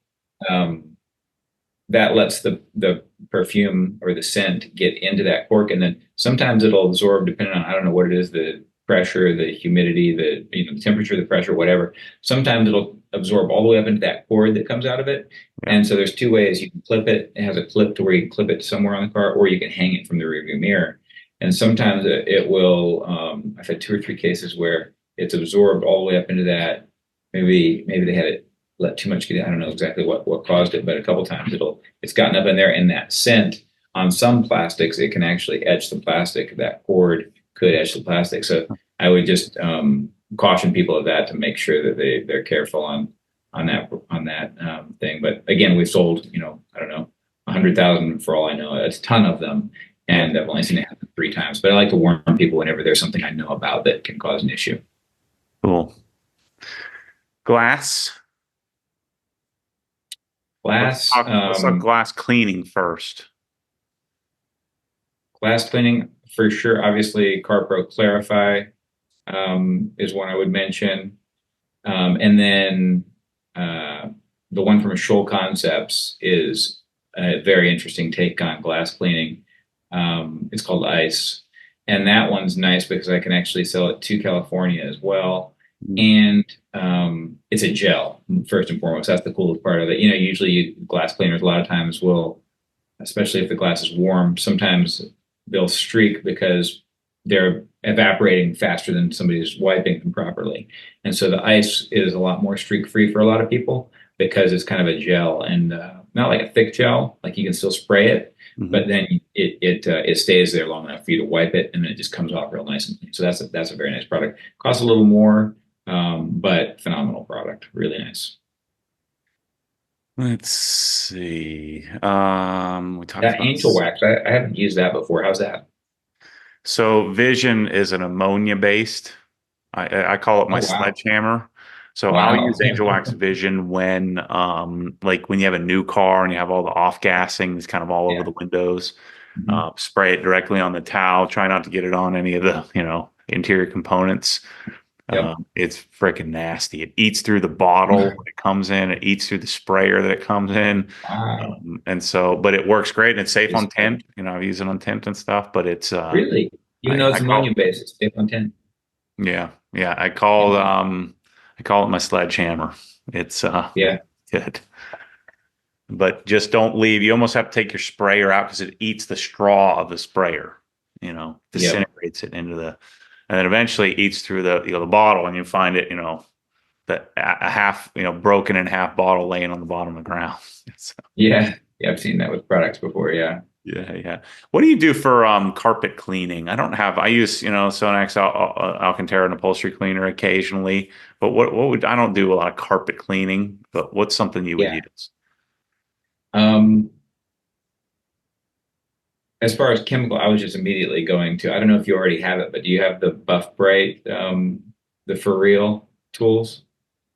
that lets the perfume or the scent get into that cork, and then sometimes it'll absorb depending on, I don't know what it is, the pressure, the humidity, the temperature, the pressure, whatever. Sometimes it'll absorb all the way up into that cord that comes out of it. Yeah. And so there's 2 ways. You can clip it. It has a clip to where you can clip it somewhere on the car, or you can hang it from the rearview mirror. And sometimes it will. I've had 2 or 3 cases where it's absorbed all the way up into that. Maybe they had it let too much get in. I don't know exactly what caused it, but a couple times it's gotten up in there, and that scent on some plastics, it can actually etch the plastic. That cord could etch the plastic. So I would just caution people of that, to make sure that they're careful on that thing. But again, we've sold, I don't know, 100,000 for all I know. It's a ton of them, and I've only seen it happen 3 times. But I like to warn people whenever there's something I know about that can cause an issue. Cool. Glass. Glass. Let's talk glass cleaning first. Glass cleaning for sure. Obviously, CarPro Clarify is one I would mention, and then the one from Shoal Concepts is a very interesting take on glass cleaning. It's called Ice, and that one's nice because I can actually sell it to California as well. And it's a gel, first and foremost. That's the coolest part of it. Usually glass cleaners a lot of times will, especially if the glass is warm, sometimes they'll streak because they're evaporating faster than somebody's wiping them properly. And so the Ice is a lot more streak free for a lot of people because it's kind of a gel, and not like a thick gel, like you can still spray it, but then it stays there long enough for you to wipe it, and then it just comes off real nice and clean. So that's a very nice product. Costs a little more, but phenomenal product, really nice. Let's see. We talked That about angel wax, I haven't used that before. How's that? So Vision is an ammonia based. I call it my Oh, wow. sledgehammer. So I'll Wow. use Angel Wax Vision when like when you have a new car and you have all the off gassing, it's kind of all over Yeah. the windows. Mhm. Spray it directly on the towel. Try not to get it on any of the, interior components. Yep. It's freaking nasty. It eats through the bottle when it comes in. It eats through the sprayer that it comes in. Wow. But it works great and it's safe It's on tint. I use it on tint and stuff, but it's, really, even though I it's call, ammonia based, it's safe on 10. yeah, yeah. Yeah. I call it my sledgehammer. It's, Yeah. good. But just don't leave. You almost have to take your sprayer out because it eats the straw of the sprayer, Yep. disintegrates it into and then eventually it eats through the bottle, and you find it, that a half, broken in half bottle laying on the bottom of the ground. So, Yeah. Yeah. I've seen that with products before. Yeah. yeah, yeah. What do you do for carpet cleaning? I use, Sonax Alcantara and upholstery cleaner occasionally, but I don't do a lot of carpet cleaning, but what's something you would Yeah. use? Um, as far as chemical, I was just immediately going to, I don't know if you already have it, but do you have the Buff Bright, the For Real tools?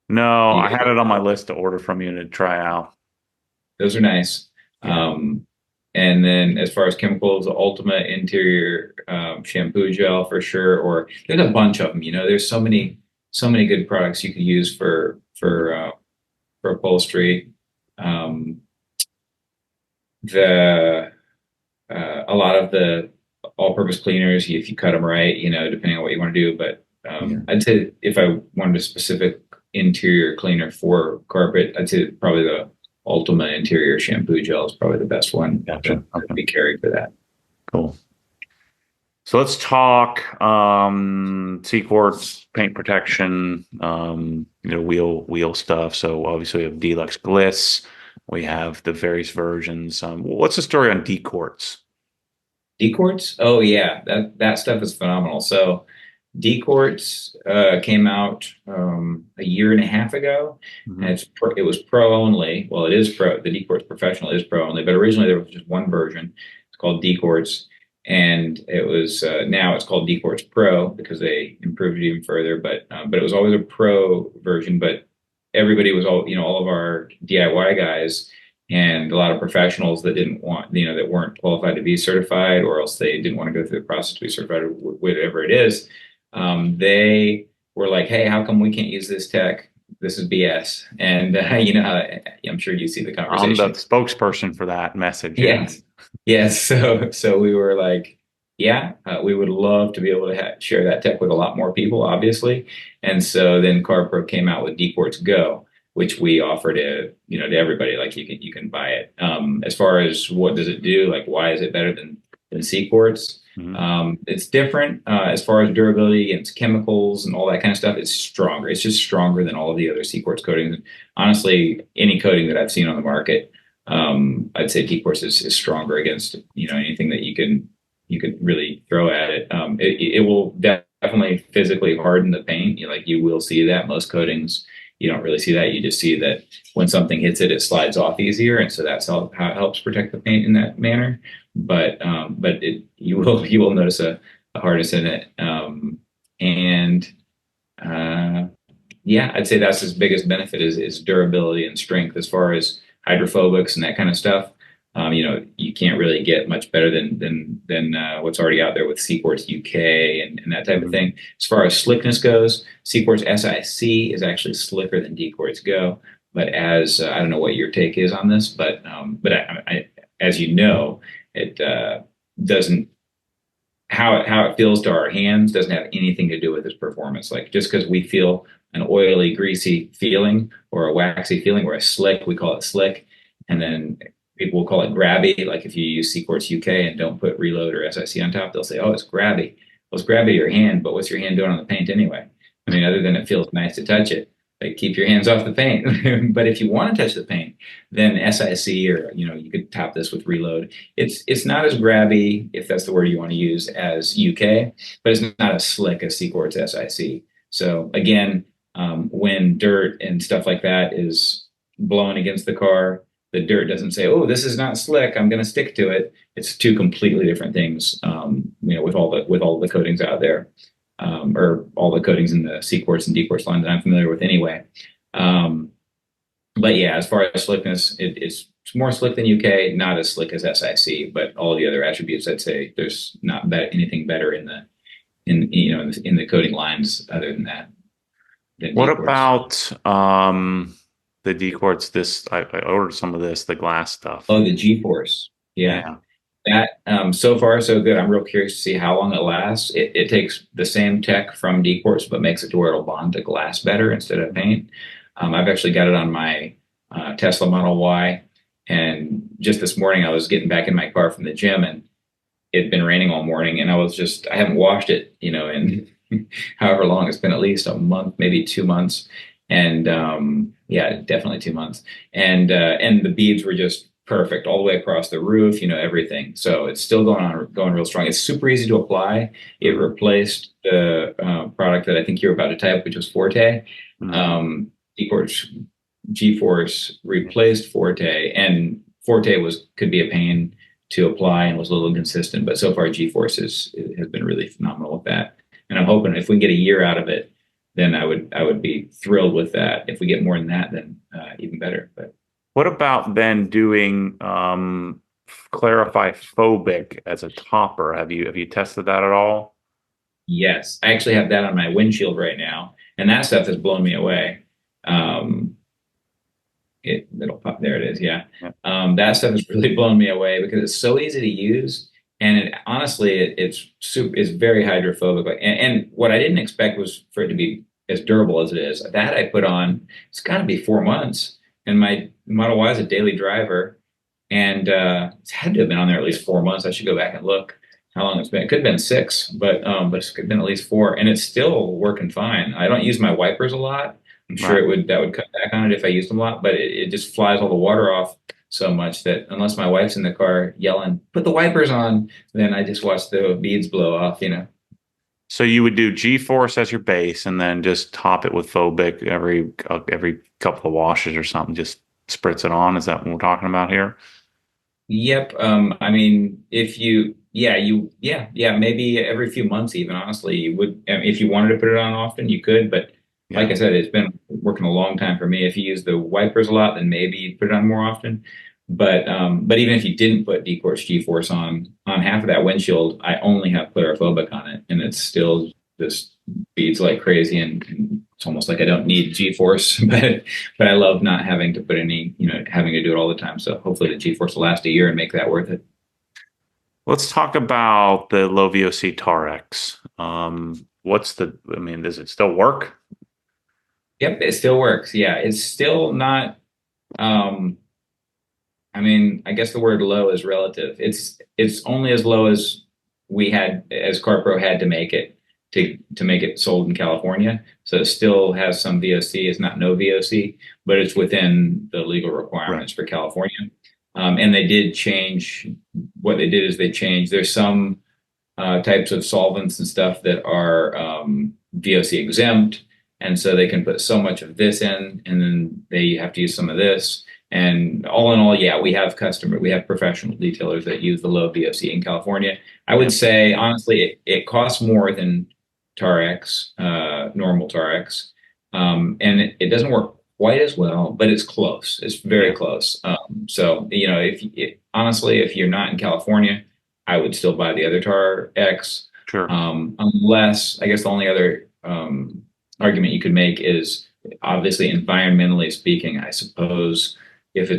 No, You I guys, had it on my list to order from you to try out. those are nice. Yeah. And then as far as chemicals, the Ultima Interior shampoo gel for sure, or there's a bunch of them. There's so many good products you could use for upholstery. Um, the A lot of the all-purpose cleaners, if you cut them right, depending on what you want to do. But Yeah. I'd say if I wanted a specific interior cleaner for carpet, I'd say probably the Ultima Interior shampoo gel is probably the best one Gotcha. that Okay. be carried for that. Cool. So let's talk C-quartz, paint protection, wheel stuff. So obviously we have Deluxe Gliss. We have the various versions. What's the story on D-quartz? D-quartz? Oh yeah, that stuff is phenomenal. So D-Quartz came out a year and a half ago, and Mhm. it was pro only. Well, it is pro. The D-Quartz Professional is pro only, but originally there was just one version. It's called D-Quartz, and it was now it's called D-Quartz Pro because they improved it even further. But it was always a pro version. But everybody was all of our DIY guys and a lot of professionals that didn't want, that weren't qualified to be certified, or else they didn't want to go through the process to be certified, or whatever it is. They were like, "Hey, how come we can't use this tech? This is BS." And I'm sure you see the I'm the conversation. spokesperson for that message. Yeah. Yes, yes. So we were like, "Yeah, we would love to be able to share that tech with a lot more people, obviously." And so then CarPro came out with D-Quartz Go, which we offer to everybody. Like you can buy it. As far as what does it do, like why is it better than C-Quartz? Mhm. It's different as far as durability against chemicals and all that kind of stuff. It's stronger. It's just stronger than all of the other C-Quartz coatings. Honestly, any coating that I've seen on the market, I'd say D-Quartz is stronger against anything that you could really throw at it. It will definitely physically harden the paint. You will see that most coatings. You don't really see that. You just see that when something hits it, it slides off easier, and so that's how it helps protect the paint in that manner. But you will notice a hardness in it, and yeah, I'd say that's his biggest benefit is durability and strength as far as hydrophobics and that kind of stuff. You can't really get much better than what's already out there with Seaports UK and that type of Mhm. thing. As far as slickness goes, Seaports SIC is actually slicker than D-Quartz Go. But as I don't know what your take is on this, but as you know, it doesn't how it feels to our hands doesn't have anything to do with its performance. Like just because we feel an oily, greasy feeling or a waxy feeling or a slick, we call it slick, and then people will call it grabby. Like if you use Seaports UK and don't put Reload or SIC on top, they'll say, "Oh, it's grabby." Well, it's grabby to your hand, but what's your hand doing on the paint anyway? I mean, other than it feels nice to touch it, like keep your hands off the paint. But if you want to touch the paint, then SIC or you could top this with Reload. It's not as grabby, if that's the word you want to use, as UK, but it's not as slick as Seaports SIC. So again, when dirt and stuff like that is blowing against the car, the dirt doesn't say, "Oh, this is not slick. I'm going to stick to it." It's two completely different things. With all the coatings out there, or all the coatings in the C-Quartz and D-Quartz line that I'm familiar with anyway. Um, but yeah, as far as slickness, it's more slick than UK, not as slick as SIC, but all the other attributes, I'd say there's not anything better in the coating lines other than that than What D-Quartz. about the D-Quartz? I ordered some of this, the glass stuff. Oh, the G-Force. Yeah. Yeah. That so far so good. I'm real curious to see how long it lasts. It takes the same tech from D-Quartz, but makes it to where it'll bond to glass better instead of paint. I've actually got it on my Tesla Model Y, and just this morning I was getting back in my car from the gym, and it'd been raining all morning, and I haven't washed it, in however long it's been, at least a month, maybe 2 months, and yeah, definitely 2 months, and the beads were just perfect all the way across the roof, everything. So it's still going real strong. It's super easy to apply. It replaced the product that I think you're about to type, which was Forte. Mhm. Um, G-Force, G-Force replaced Forte, and Forte could be a pain to apply and was a little inconsistent. But so far, G-Force has been really phenomenal with that. And I'm hoping if we can get a year out of it, then I would be thrilled with that. If we get more than that, then even better. But What about then doing Clarify Phobic as a topper? Have you tested that at all? yes, I actually have that on my windshield right now, and that stuff has blown me away. Um, it'll pop. There it is. Yeah. Yeah. That stuff has really blown me away because it's so easy to use, and honestly, it's very hydrophobic. And what I didn't expect was for it to be as durable as it is. That I put on, it's got to be 4 months, and my Model Y is a daily driver, and it's had to have been on there at least 4 months. I should go back and look how long it's been. It could have been 6, but it's been at least 4, and it's still working fine. I don't use my wipers a lot. I'm sure Right. that would cut back on it if I used them a lot, but it just flies all the water off so much that unless my wife's in the car yelling, "Put the wipers on," then I just watch the beads blow off. So you would do G-force as your base, and then just top it with Phobic every couple of washes or something. Just spritz it on. Is that what we're talking about here? Yep. I mean, if you, yeah, maybe every few months, even honestly, you would, if you wanted to put it on often, you could. But like Yeah, I said, it's been working a long time for me. If you use the wipers a lot, then maybe you'd put it on more often. But even if you didn't put D-Force, G-Force on half of that windshield, I only have clearophobic on it, and it's still just beads like crazy, and it's almost like I don't need G-force, but I love not having to put any, having to do it all the time. So hopefully the G-force will last a year and make that worth it. let's talk about the low VOC Tarex. I mean, does it still work? Yep, it still works. Yeah, it's still not. Um, I mean, I guess the word low is relative. It's only as low as as CarPro had to make it to make it sold in California. So it still has some VOC. It's not no VOC, but it's within the legal Right. requirements for California. And they did change. What they did is they changed. There's some types of solvents and stuff that are VOC exempt, and so they can put so much of this in, and then they have to use some of this. And all in all, yeah, we have professional detailers that use the low VOC in California. I Yeah. would say honestly, it costs more than Tarex, normal Tarex, and it doesn't work quite as well, but it's close. It's very Yeah. close. So honestly, if you're not in California, I would still buy the other Tar X, Sure. unless I guess the only other argument you could make is obviously environmentally speaking. I suppose if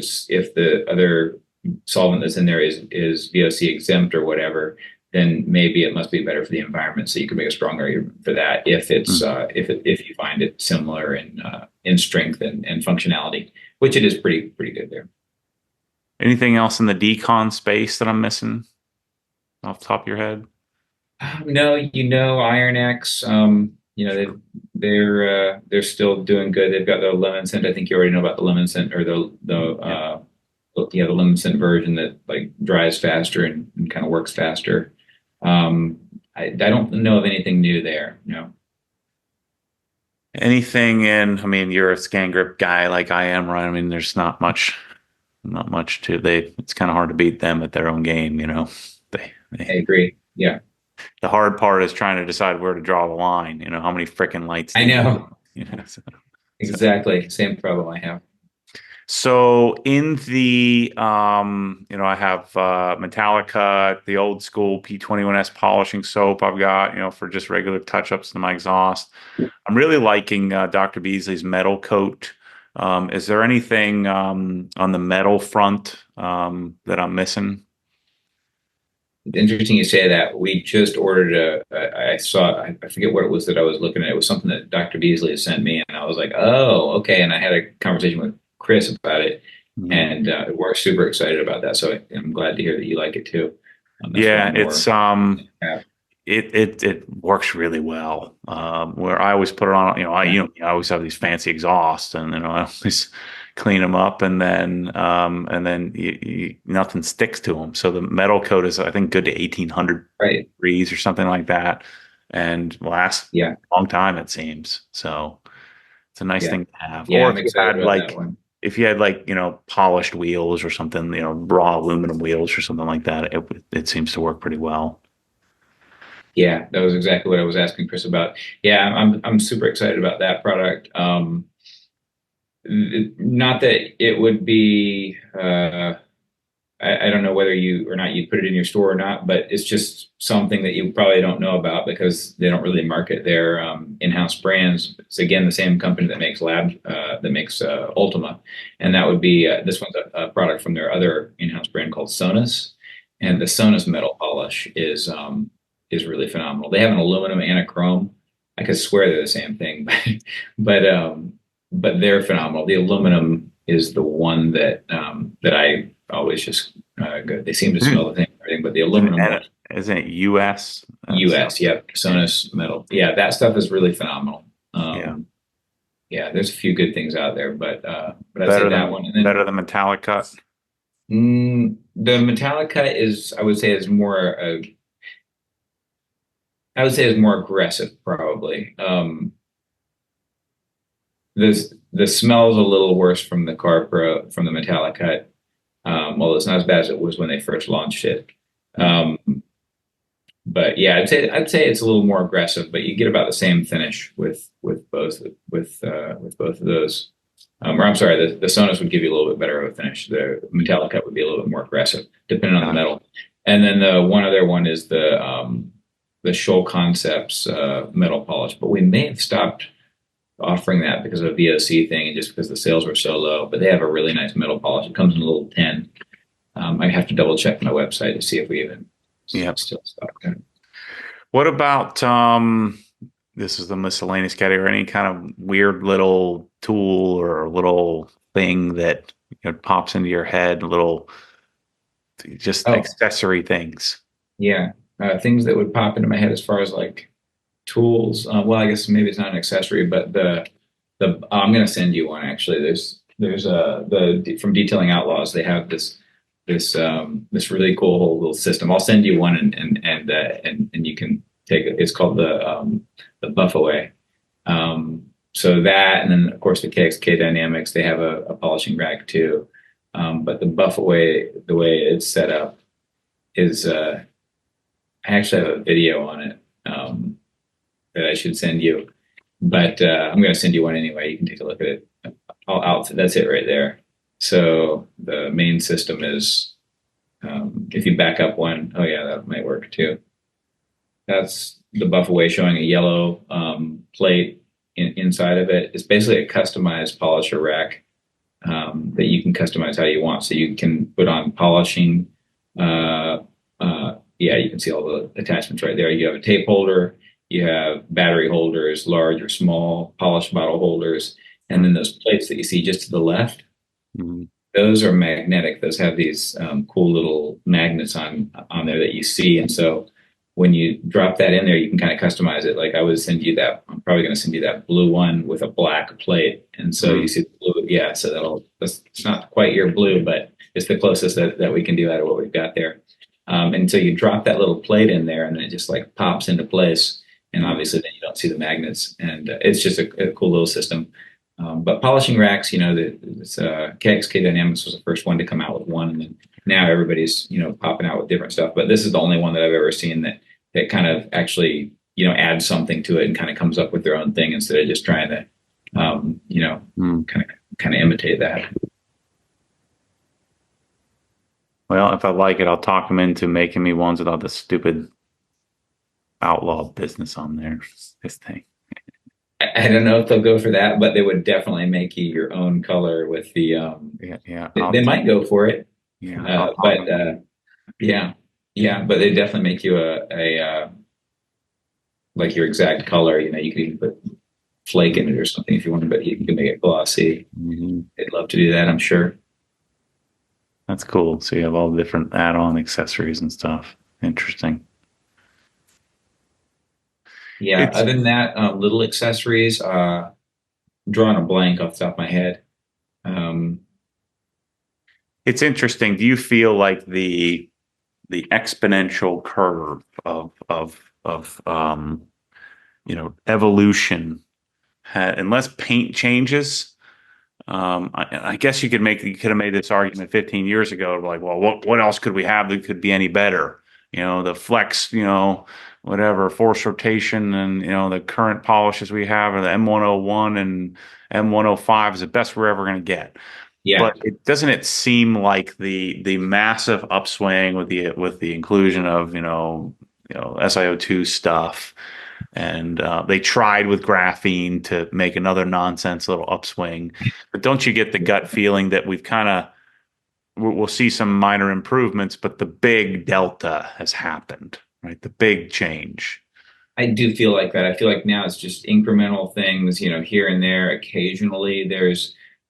the other solvent that's in there is VOC exempt or whatever, then maybe it must be better for the environment. So you can make a strong argument for that if it's Mm. if you find it similar in strength and functionality, which it is pretty good there. Anything else in the decon space that I'm missing off the top of your head? No, Iron X. They're still doing good. They've got the lemon scent. I think you already know about the lemon scent or Yeah. the lemon scent version that like dries faster and kind of works faster. I don't know of anything new there. No. Anything in, I mean, you're a scan grip guy like I am, right? I mean, there's not much to they. It's kind of hard to beat them at their own game, you know. I They agree. Yeah, the hard part is trying to decide where to draw the line. You know, how many freaking lights I do you need? know You know, so exactly. Same problem I have. So in the I have Metallica, the old school P21S polishing soap I've got, for just regular touch-ups to my exhaust. I'm really liking Dr. Beasley's metal coat. Is there anything on the metal front that I'm missing? It's interesting you say that. We just ordered I saw, I forget what it was that I was looking at. It was something that Dr. Beasley had sent me, and I was like, oh, okay. And I had a conversation with Chris about it, Mhm. and we're super excited about that. So I'm glad to hear that you like it too. That's Yeah, one more. Yeah. it works really well. Where I always put it on, Yeah. I always have these fancy exhausts, and I always clean them up, and then nothing sticks to them. So the metal coat is, I think, good to 1800 Right. degrees or something like that, and lasts Yeah. a long time it seems. So it's a nice Yeah. thing to have. Yeah. Or I'm excited about that one. if you had like polished wheels or something, raw aluminum wheels or something like that, it seems to work pretty well. Yeah. That was exactly what I was asking Chris about. Yeah. I'm super excited about that product. Not that it would be, I don't know whether you or not you put it in your store or not, but it's just something that you probably don't know about because they don't really market their in-house brands. It's again the same company that makes Ultima, and that would be this one's a product from their other in-house brand called Sonus, and the Sonus metal polish is really phenomenal. They have an aluminum and a chrome. I could swear they're the same thing, but um, but they're phenomenal. The aluminum is the one that I always just good. They seem to smell the thing and everything, but the aluminum one, Isn't it US? So US, yep, yeah, Sonus metal, yeah, that stuff is really phenomenal. yeah. Yeah, there's a few good things out there, but I'd say that one, and then Better than metallic cut. the Metallica is, I would say, is more I would say it's more aggressive, probably. The smell's a little worse from the CarPro, from the metallic cut, although it's not as bad as it was when they first launched it. Um, but yeah, I'd say it's a little more aggressive, but you get about the same finish with both of those. Or I'm sorry, the Sonos would give you a little bit better of a finish. The metallic cut would be a little bit more aggressive, depending on the metal. And then the one other one is the Shoal Concepts metal polish, but we may have stopped offering that because of the VOC thing and just because the sales were so low. But they have a really nice metal polish. It comes in a little tin. I have to double check my website to see if we even still stock that. What about this is the miscellaneous category, any kind of weird little tool or little thing that pops into your head, little just accessory things? Yeah. Things that would pop into my head as far as like tools. Well, I guess maybe it's not an accessory, but I'm going to send you one actually. There's from Detailing Outlaws. They have this really cool little system. I'll send you one and you can take it. It's called the Buff Away. So that, and then of course the KXK Dynamics, they have a polishing rack too. But the Buff Away, the way it's set up is, I actually have a video on it that I should send you, but I'm going to send you one anyway. You can take a look at it. That's it right there. So the main system is, if you back up one, oh yeah, that might work too. That's the Buff Away showing a yellow plate inside of it. It's basically a customized polisher rack that you can customize how you want. So you can put on polishing. Yeah, you can see all the attachments right there. You have a tape holder, you have battery holders, large or small, polish bottle holders, and then those plates that you see just to the left, those are magnetic. Those have these cool little magnets on there that you see. And so when you drop that in there, you can kind of customize it. Like I would send you that, I'm probably going to send you that blue one with a black plate. And so you see the blue, yeah, so it's not quite your blue, but it's the closest that we can do out of what we've got there. And so you drop that little plate in there and then it just like pops into place. And obviously then you don't see the magnets, and it's just a cool little system. But polishing racks, KXK Dynamics was the first one to come out with one, and then now everybody's, popping out with different stuff. But this is the only one that I've ever seen that kind of actually, adds something to it and kind of comes up with their own thing instead of just trying to, kind of imitate that. Well, if I like it, I'll talk them into making me ones without the stupid outlaw business on there. This thing. I don't know if they'll go for that, but they would definitely make you your own color with the. They might go for it. Yeah. But they definitely make you a like your exact color. You could even put flake in it or something if you want, but you can make it glossy. They'd love to do that, I'm sure. That's cool. So you have all the different add-on accessories and stuff. Interesting. Yeah. Other than that, little accessories, drawing a blank off the top of my head. It's interesting. Do you feel like the exponential curve of evolution, unless paint changes? I guess you could have made this argument 15 years ago, like, well, what else could we have that could be any better? The flex, whatever, force rotation, and the current polishes we have, or the M101 and M105 is the best we're ever going to get. Yeah. But it seem like the massive upswing with the inclusion of SiO2 stuff. And they tried with graphene to make another nonsense little upswing. But don't you get the gut feeling that we'll see some minor improvements, but the big delta has happened, right? The big change. I do feel like that. I feel like now it's just incremental things, here and there. Occasionally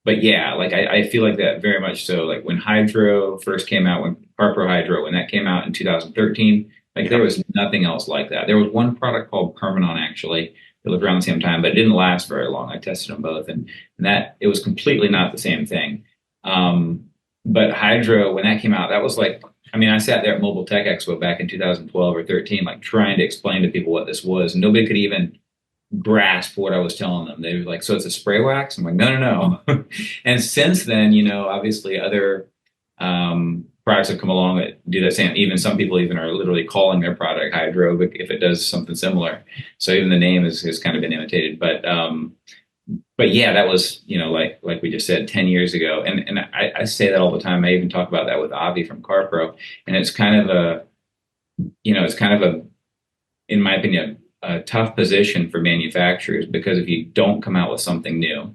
but yeah, like I feel like that very much so. Like when Hydro first came out, when CarPro Hydro, when that came out in 2013, there was nothing else like that. There was one product called Permanon actually that was around the same time, but it didn't last very long. I tested them both, and that it was completely not the same thing. But Hydro, when that came out, that was like I mean, I sat there at Mobile Tech Expo back in 2012 or 13, like trying to explain to people what this was. Nobody could even grasp what I was telling them. They were like, "So it's a spray wax?" I'm like, "No, no, no." And since then, obviously other products have come along that do that same. Even some people even are literally calling their product hydro if it does something similar. So even the name has kind of been imitated. But yeah, that was, like we just said, 10 years ago. And I say that all the time. I even talk about that with Avi from CarPro. And it's kind of a, in my opinion, a tough position for manufacturers, because if you don't come out with something new,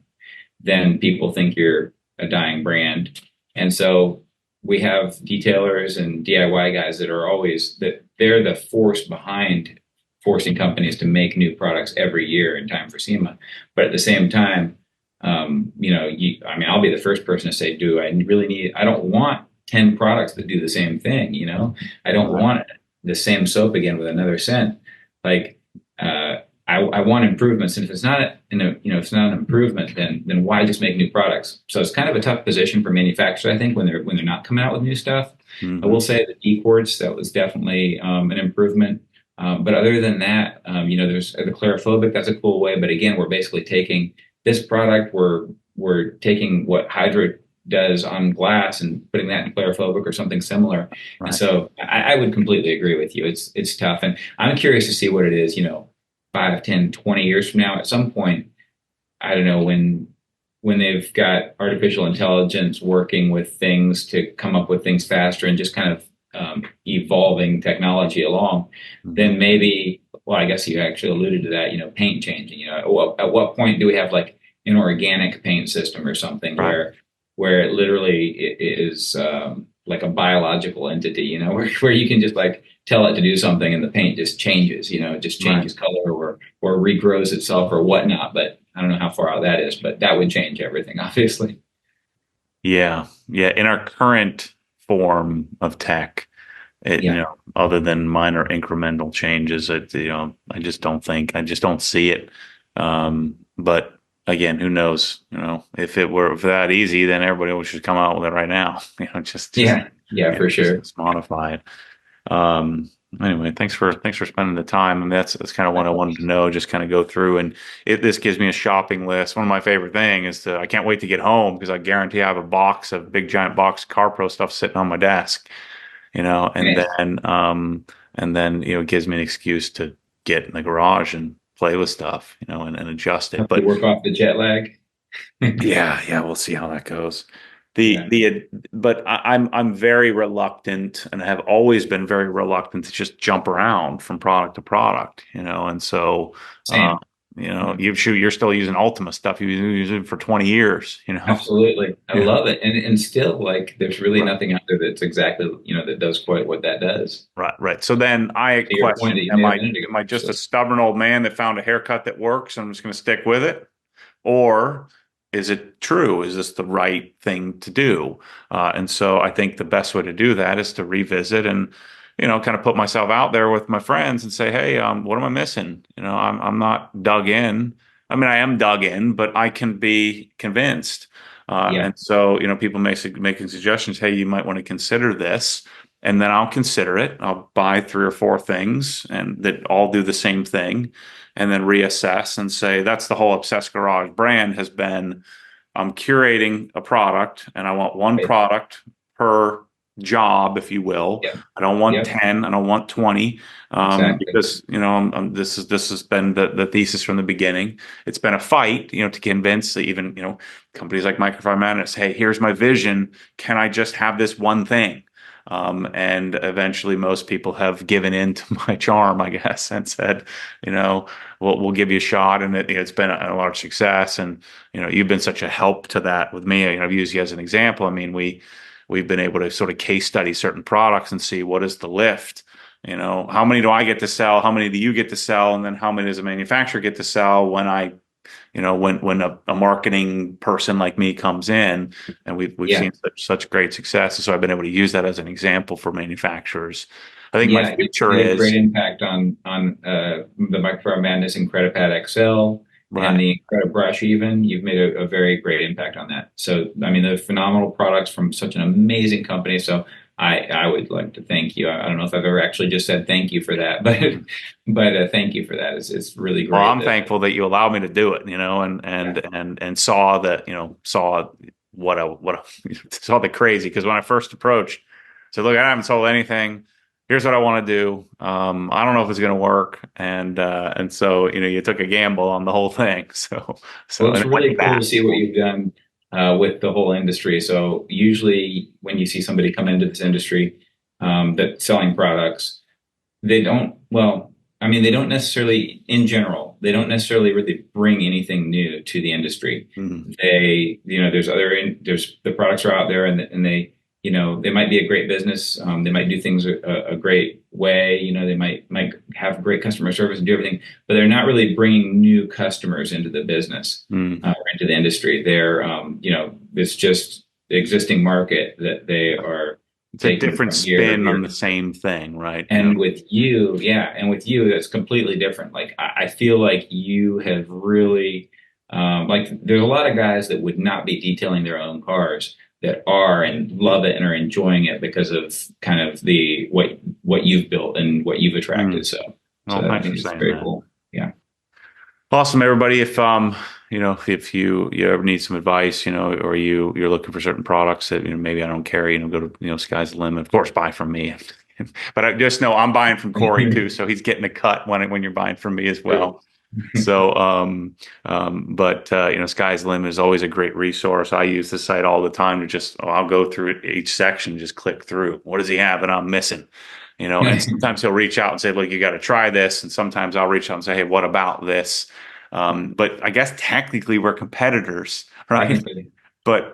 then people think you're a dying brand. And so we have detailers and DIY guys that are always that they're the force behind forcing companies to make new products every year in time for SEMA. But at the same time, I mean, I'll be the first person to say, I don't want 10 products that do the same thing. I don't Right. want the same soap again with another scent. Like, I want improvements, and if it's not it's not an improvement, then why just make new products? So it's kind of a tough position for manufacturers, I think, when they're not coming out with new stuff. I will Mhm. say the D-quartz, that was definitely an improvement. But other than that, there's the clarophobic. That's a cool way. But again, we're basically taking this product. We're taking what Hydro does on glass and putting that in clarophobic or something similar. And Right. so I would completely agree with you. It's tough, and I'm curious to see what it is. 5, 10, 20 years from now. At some point, I don't know when they've got artificial intelligence working with things to come up with things faster and just kind of evolving technology along, Mhm. then maybe, well, I guess you actually alluded to that, paint changing. At what point do we have like an organic paint system or something Right. where it literally is like a biological entity, where you can just like tell it to do something and the paint just changes, it just Right. changes color or regrows itself or whatnot. But I don't know how far out that is, but that would change everything, obviously. Yeah. Yeah. In our current form of tech, Yeah, other than minor incremental changes, I just don't see it. But again, who knows? If it were that easy, then everybody should come out with it right now. yeah, yeah, for sure. Just modify it. Um, anyway, thanks for spending the time. I mean, that's kind of what I wanted to know. Just kind of go through, and this gives me a shopping list. One of my favorite things is I can't wait to get home because I guarantee I have a big giant box of CarPro stuff sitting on my desk. And Nice. then it gives me an excuse to get in the garage and play with stuff, and adjust it. Help you But work off the jet lag. yeah, we'll see how that goes. Yeah, But I'm very reluctant, and have always been very reluctant to just jump around from product to product, and so uh, same. Yeah. you're still using Ultima stuff. You've been using it for 20 years, Absolutely. I Yeah. love it. And still, like, there's really Right, nothing out there that's exactly, that does quite what that does. right, right. So then I To your point question, that you am made a I minute ago, am I just a actually. stubborn old man that found a haircut that works and I'm just going to stick with it? Or is it true? Is this the right thing to do? And so I think the best way to do that is to revisit and, kind of put myself out there with my friends and say, hey, what am I missing? I'm not dug in. I mean, I am dug in, but I can be convinced. Yeah. And so, people making suggestions, hey, you might want to consider this. And then I'll consider it. I'll buy 3 or 4 things and that all do the same thing, and then reassess and say that's the whole Obsessed Garage brand has been. I'm curating a product and I want one Right. product per job, if you will. Yep. I don't want Yep. 10, I don't want 20, Exactly. because this has been the thesis from the beginning. It's been a fight, to convince even companies like Microfiber, hey, here's my vision. Can I just have this one thing? And eventually, most people have given in to my charm, I guess, and said, we'll give you a shot. And it's been a large success. And you've been such a help to that with me. I've used you as an example. I mean, we've been able to sort of case study certain products and see what is the lift. How many do I get to sell? How many do you get to sell? And then how many does a manufacturer get to sell when when a marketing person like me comes in, and we've Yeah. seen such great success. So I've been able to use that as an example for manufacturers. I think my Yeah. You future made a great is impact on the Microfiber Madness and Credipad XL and right. the Credit Brush even. You've made a very great impact on that. So, I mean, they're phenomenal products from such an amazing company. So I would like to thank you. I don't know if I've ever actually just said thank you for that, but thank you for that. It's really Well, great I'm that thankful that you allowed me to do it, yeah, and saw that, saw saw the crazy. Because when I first approached, said, look, I haven't sold anything. Here's what I want to do. I don't know if it's going to work. And so, you took a gamble on the whole thing. So, well, and it's it went really cool to fast. see what you've done with the whole industry. So usually when you see somebody come into this industry that's selling products, they don't, well, I mean, they don't necessarily, in general, they don't necessarily really bring anything new to the industry. Mhm. There's the products are out there, and they, they might be a great business. They might do things a great way. They might have great customer service and do everything, but they're not really bringing new customers into the business Mhm. or into the industry. It's just the existing market that they are It's a taking different from year to spin on year. the same thing, right? And with you, yeah, and with you, that's completely different. Like I feel like you have really, like there's a lot of guys that would not be detailing their own cars that are and love it and are enjoying it because of kind of the what you've built and what you've attracted. Mm. So Well, I thanks think for it's saying very that. cool. Yeah. Awesome, everybody. If you ever need some advice, or you're looking for certain products that, maybe I don't carry, go to, sky's the limit. Of course, buy from me. But I just know I'm buying from Corey too, so he's getting a cut when you're buying from me as well. So, but sky's the limit is always a great resource. I use the site all the time to I'll go through it, each section, just click through. What does he have that I'm missing? And sometimes he'll reach out and say, look, you got to try this. And sometimes I'll reach out and say, hey, what about this? But I guess technically we're competitors, right? Technically,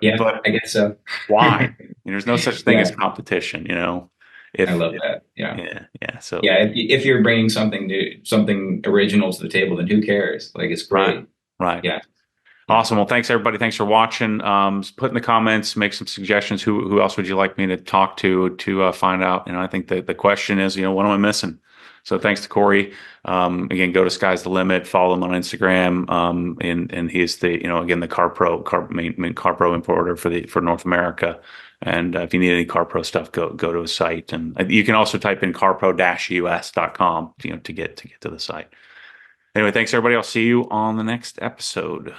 yeah, But I guess so. why? There's no such thing as Yeah, competition. I If, love if that. Yeah. yeah. So Yeah, if you're bringing something new, something original to the table, then who cares? Like it's right, great. right. Yeah, yeah. Awesome. Well, thanks everybody. Thanks for watching. Put in the comments, make some suggestions. Who else would you like me to talk to find out? I think the question is, what am I missing? So thanks to Corey. Again, go to Sky's the Limit. Follow him on Instagram. And he's again, the main CarPro importer for North America. And if you need any CarPro stuff, go to his site. And you can also type in carpro-us.com, to get to the site. Anyway, thanks everybody. I'll see you on the next episode.